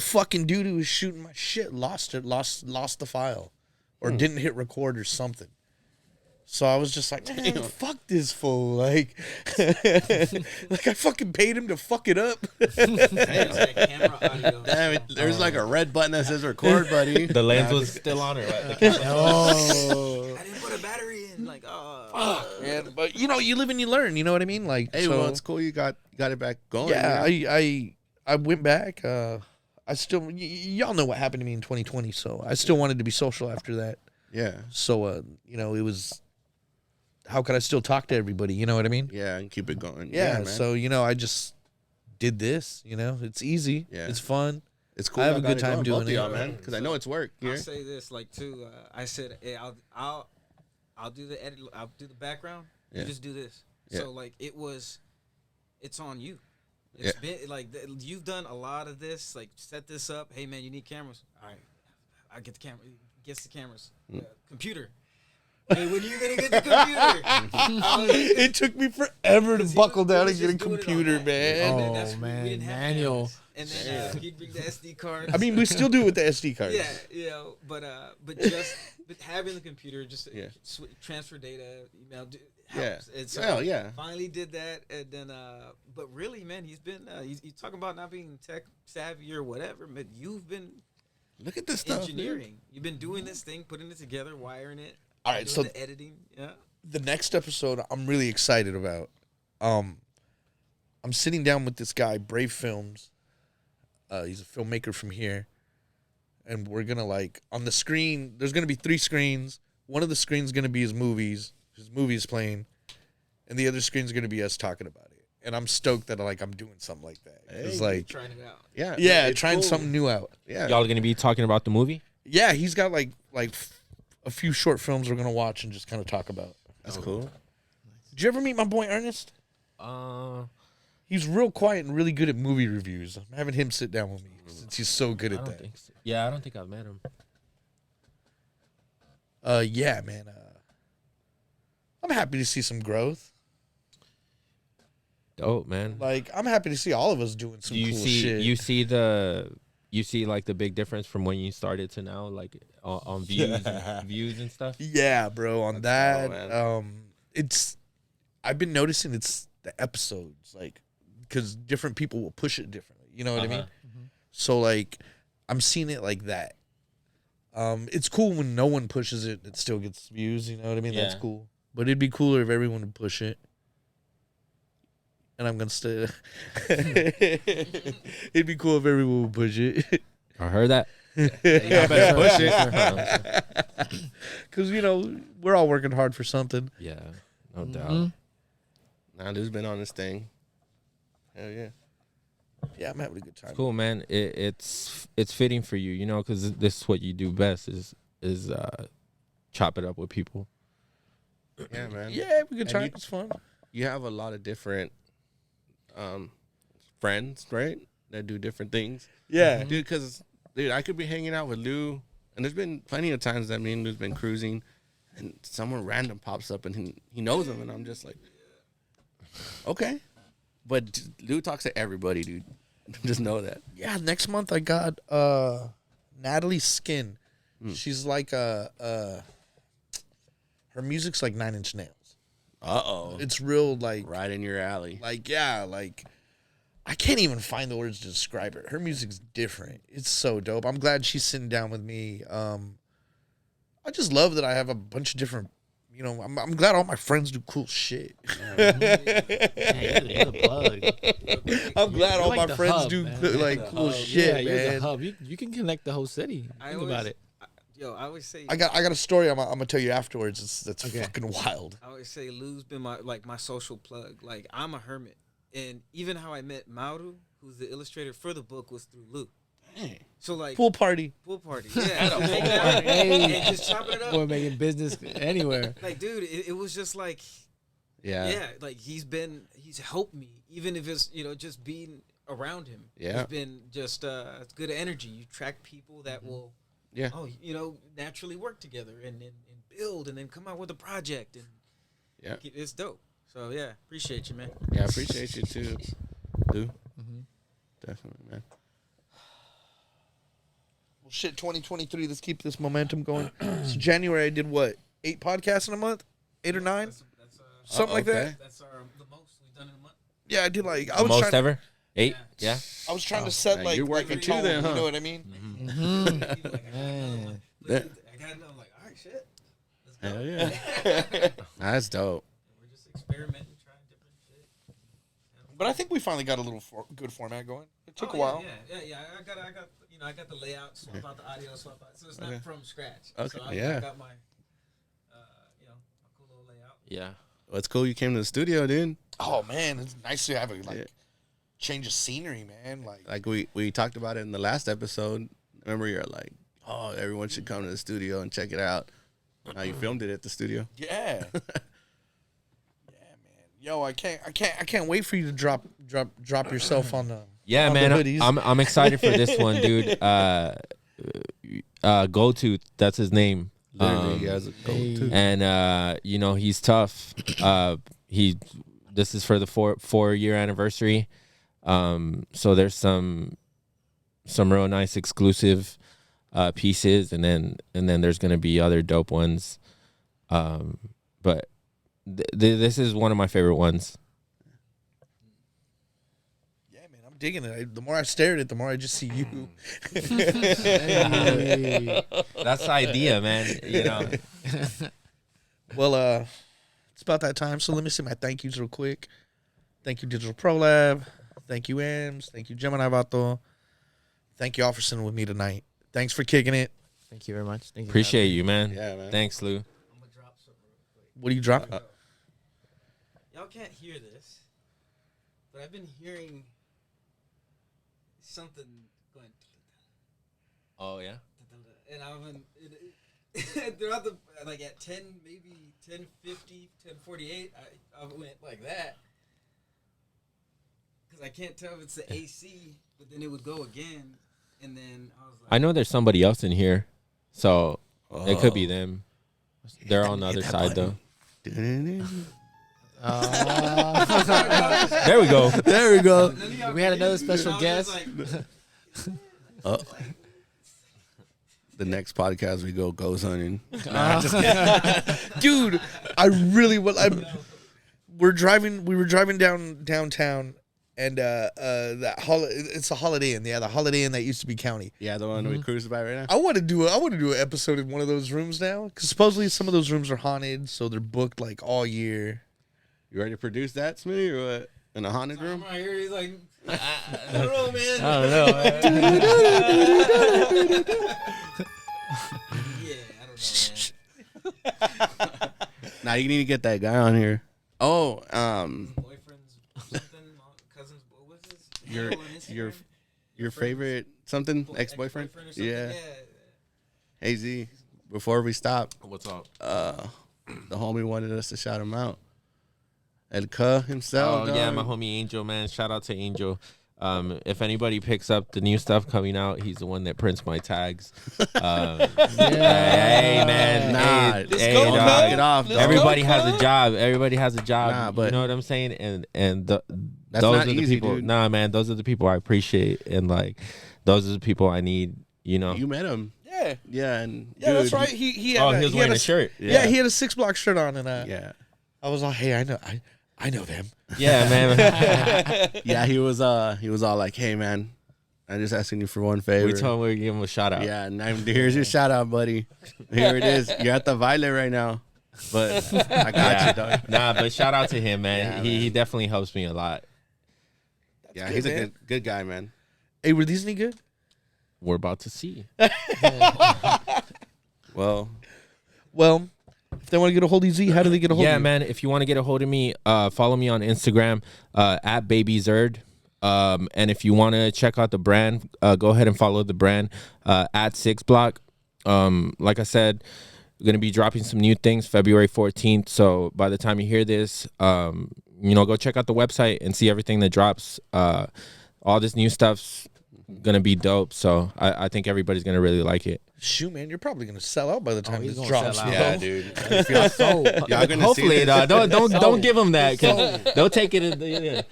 fucking dude who was shooting my shit lost the file, or didn't hit record or something. So I was just like, man, fuck this fool. Like, like I fucking paid him to fuck it up. It's like camera audio. Damn it, there's like a red button that says record, buddy. the lens was still on or what? The camera- Oh. I didn't put a battery in. Like, oh. Man, but you live and you learn. You know what I mean? Like, Hey, so, well, it's cool you got it back going. yeah, I went back. I still, y'all know what happened to me in 2020. So I still wanted to be social after that. Yeah. So it was. How could I still talk to everybody? You know what I mean? Yeah, and keep it going. Yeah. man. So I just did this. It's easy. Yeah. It's fun. it's cool. I have y'all a good got time going, doing both of it. y'all, man, because I know it's work. I'll Here. say this, like, too. I said, hey, I'll do the edit. I'll do the background. Yeah. You just do this. Yeah. So like, it's on you. It's been like you've done a lot of this. Like, set this up. Hey man, you need cameras. All right, I get the camera. Gets the cameras. Computer. Hey, when are you gonna get the computer? It took me forever to buckle down and He get a was just doing it on computer, that. man. Oh, And that's- we man, didn't have manual. cameras. And then he'd bring the SD card. I mean, we still do it with the SD cards. Yeah, but having the computer, just Yeah. transfer data, email, helps. And so Hell yeah. finally did that, and then but really, man, he's been he's talking about not being tech savvy or whatever, but you've been Look at this stuff. engineering. You've been doing this thing, putting it together, wiring it. All right, doing so the editing. Yeah. the next episode I'm really excited about. I'm sitting down with this guy, Brave Films. He's a filmmaker from here. And we're gonna on the screen, there's gonna be 3 screens. One of the screens gonna be his movies playing, and the other screen's gonna be us talking about it. And I'm stoked that I'm doing something like that. It's Trying it out. Yeah. It's trying cool. something new out. Yeah. Y'all gonna be talking about the movie? Yeah, he's got a few short films we're gonna watch and just kind of talk about. That's cool. Did you ever meet my boy Ernest? He's real quiet and really good at movie reviews. I'm having him sit down with me since he's so good I at don't that. think so. Yeah, I don't think I've met him. Yeah, man. I'm happy to see some growth. Dope, man. I'm happy to see all of us doing some Do you cool see shit. you see the big difference from when you started to now, on views views and stuff? Yeah, bro. On That's that, cool, man. I've been noticing it's the episodes, because different people will push it differently. You know what I mean? So I'm seeing it like that. It's cool when no one pushes it; it still gets views. You know what I mean? That's Yeah. cool. But it'd be cooler if everyone would push it. And I'm gonna stay. It'd be cool if everyone would push it. I heard that. Yeah, better push it. Because we're all working hard for something. Yeah, no doubt. Nah, dude's been on this thing. Hell yeah. Yeah, I'm having a good time. Cool, man. It's fitting for you, because this is what you do best is chop it up with people. Yeah, man. Yeah, we good And time. you- It's fun. You have a lot of different friends, right? That do different things. Yeah. Dude, I could be hanging out with Lew, and there's been plenty of times that me and Lew's been cruising, and someone random pops up, and he knows him, and I'm just like, okay. But Lew talks to everybody, dude. Just know that. Yeah, next month I got Natalie Skin. She's her music's like 9 Inch Nails. Uh-oh. It's real Right in your alley. I can't even find the words to describe it. Her music's different. It's so dope. I'm glad she's sitting down with me. I just love that I have a bunch of different, I'm glad all my friends do cool shit. Hey, you're the plug. I'm glad You're all like my the friends hub, do man. cool Yeah, shit, you're the man. hub. You can connect the whole city. Think about it. I always say. I got a story I'm gonna tell you afterwards. That's Okay. fucking wild. I always say Lew's been my social plug. I'm a hermit, and even how I met Mauro, who's the illustrator for the book, was through Lew. So Pool party. pool party, yeah, so hanging out and just chopping it up. Boy, making business anywhere. Dude, it was just Yeah. he's helped me, even if it's just being around him. Yeah. It's been just good energy. You track people that will, Yeah. naturally work together and build and then come out with a project, and Yeah. it's dope. So yeah, appreciate you, man. Yeah, I appreciate you too, Lew. Definitely, man. Well, shit, 2023. Let's keep this momentum going. So January, I did what? 8 podcasts in a month? 8 or 9? That's Something like that. Okay. that's the most we've done in a month. Yeah, I did I The was most trying. ever? 8? Yeah. I was trying to set man, you're working a too tone, then, huh? You know what I mean? Man. I got it. I'm like, all right, shit. Let's go. Hell yeah. That's dope. We're just experimenting, trying different shit. But I think we finally got a little good format going. It took a while. Yeah. I got the layout, swap out the audio, swap out. So it's not Okay. from scratch. Okay, So I yeah. got my, my cool little layout. Yeah. Well, it's cool you came to the studio, dude. Oh man, it's nice to have a Yeah. change of scenery, man. Like we talked about it in the last episode. Remember, you're like, oh, everyone should come to the studio and check it out. Now you filmed it at the studio. Yeah. Yeah, man. Yo, I can't wait for you to drop yourself on the Yeah, on the man. hoodies. I'm excited for this one, dude. Go to, that's his name. Literally, he has a go-to. And he's tough. This is for the 4-year anniversary. So there's some real nice exclusive pieces, and then there's gonna be other dope ones. But this is one of my favorite ones. Yeah, man, I'm digging it. The more I stare at it, the more I just see you. Hey. That's the idea, man. You know. Well, it's about that time. So let me say my thank yous real quick. Thank you, Digital Pro Lab. Thank you, Ams. Thank you, Gemini Vato. Thank you all for sitting with me tonight. Thanks for kicking it. Thank you very much. Thank you. Appreciate you, man. Yeah, man. Thanks, Lou. I'm gonna drop something real quick. What do you drop? Y'all can't hear this, but I've been hearing something going. Oh yeah. And I've been throughout the like at 10, maybe 10:50, 10:48. I went like that because I can't tell if it's the AC, but then it would go again, and then I was like, I know there's somebody else in here, so it could be them. They're on the other side though. There we go. There we go. And then y'all We had could another hear me, special and I was guest. just The next podcast we go ghost hunting. Dude, I really will. We were driving downtown, and it's a Holiday Inn. Yeah, the Holiday Inn that used to be county. Yeah, the one we cruise by right now. I want to do an episode in one of those rooms now, because supposedly some of those rooms are haunted, so they're booked like all year. You ready to produce that, Smitty, or what? In a haunted I'm room? right here. He's like, I don't know, man. I don't know. Yeah, I don't know, man. Nah, you need to get that guy on here. Oh, Boyfriend's something, cousin's, what was this? your Handle on Instagram? your favorite something ex-boyfriend? Or something? Yeah. Hey Z, before we stop, What's up? the homie wanted us to shout him out. El Cuh himself. Oh yeah, dog. my homie Angel, man. Shout out to Angel. If anybody picks up the new stuff coming out, he's the one that prints my tags. Hey man, Nah, hey, let's hey, go, dog. knock it off. dog. Everybody has a job. Everybody has a job. Nah, but you know what I'm saying? And those That's are not the easy, people. dude. Nah, man, those are the people I appreciate, and like those are the people I need. You know. You met him. Yeah, Yeah, and yeah, that's dude, right. He had Oh, a, he was he wearing had a shirt. Yeah, he had a 6 Block shirt on, and Yeah. I was like, hey, I know them. Yeah, man. Yeah, he was all like, "Hey man, I'm just asking you for one favor." We told him we give him a shout out. Yeah, and here's your shout out, buddy. Here it is. You're at the Violet right now. But I got you, dog. Nah, but shout out to him, man. Yeah, He definitely helps me a lot. Yeah, good, he's man. a good guy, man. Hey, were these any good? We're about to see. Well, If they want to get a hold of Z, how do they get a hold of Yeah, you? man. If you want to get a hold of me, follow me on Instagram at Baby Zerd. And if you want to check out the brand, go ahead and follow the brand at 6 Block. Like I said, we're gonna be dropping some new things February 14th. So by the time you hear this, go check out the website and see everything that drops. All this new stuff's gonna be dope. So I think everybody's gonna really like it. Shoot, man, you're probably gonna sell out by the time he's this gonna drops. sell out. yeah, bro. dude. So, Y'all gonna Hopefully, see this? don't give them that. 'Cause they'll take it. Yeah.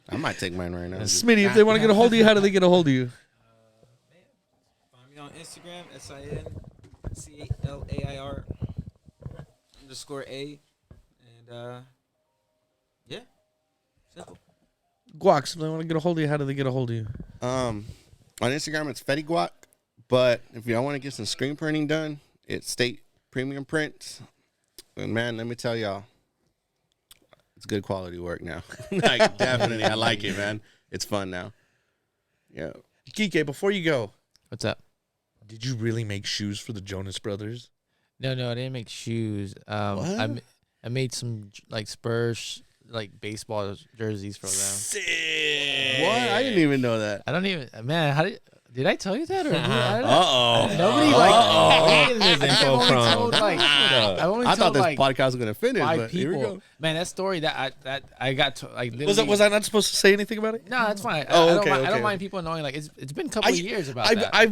I might take mine right now. Smitty, if they want to get a hold of you, how do they get a hold of you? Find me on Instagram, SINCALAIR_A. And yeah, simple. Guak, if they want to get a hold of you, how do they get a hold of you? On Instagram, it's Fetti Guak. But if y'all want to get some screen printing done, it's State Premium Prints. And man, let me tell y'all, it's good quality work now. Like, definitely, I like it, man. It's fun now. Yeah. Kike, before you go, what's up? did you really make shoes for the Jonas Brothers? No, I didn't make shoes. I made some like Spurs like baseball jerseys for them. Sick. What? I didn't even know that. I don't even, man. How did I tell you that? Or I don't know. Uh-oh. Nobody like. Where is this info I've only from? told, like, I've only I thought told this like podcast was going to finish, 5 but here we people. go. Man, that story that I got to like. Literally, Was I not supposed to say anything about it? No, that's fine. Oh, I don't okay, mind, I don't okay. mind people knowing. Like it's been a couple of years about that. I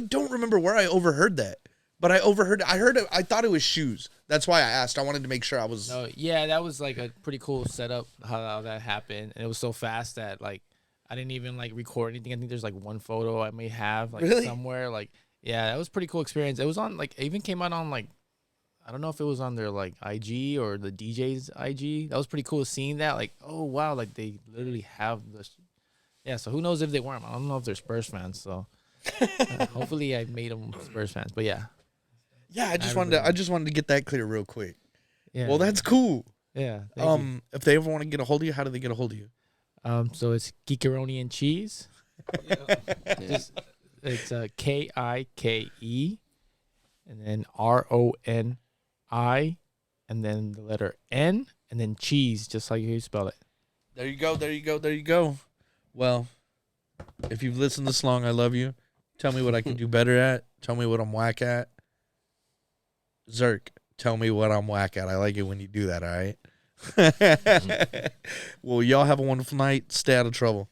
don't remember where I overheard that, but I overheard. I heard it. I thought it was shoes. That's why I asked. I wanted to make sure I was. No, yeah, that was like a pretty cool setup how that happened, and it was so fast that like I didn't even like record anything. I think there's like one photo I may have like Really? somewhere. Like yeah, that was a pretty cool experience. It was on like it even came out on like I don't know if it was on their like IG or the DJ's IG. That was pretty cool seeing that. Like, oh wow, like they literally have this. Yeah, so who knows if they weren't? I don't know if they're Spurs fans. So hopefully I made them Spurs fans. But yeah, Yeah, I just wanted to get that clear real quick. yeah. Well, that's cool. yeah. Thank you. If they ever want to get a hold of you, how do they get a hold of you? So it's Kikeroni and cheese. It's Kike, and then RONI, and then the letter N, and then cheese, just like you spell it. There you go. There you go. There you go. Well, if you've listened this long, I love you. Tell me what I can do better at. Tell me what I'm whack at. Zerk, tell me what I'm whack at. I like it when you do that, all right? Well, y'all have a wonderful night. Stay out of trouble.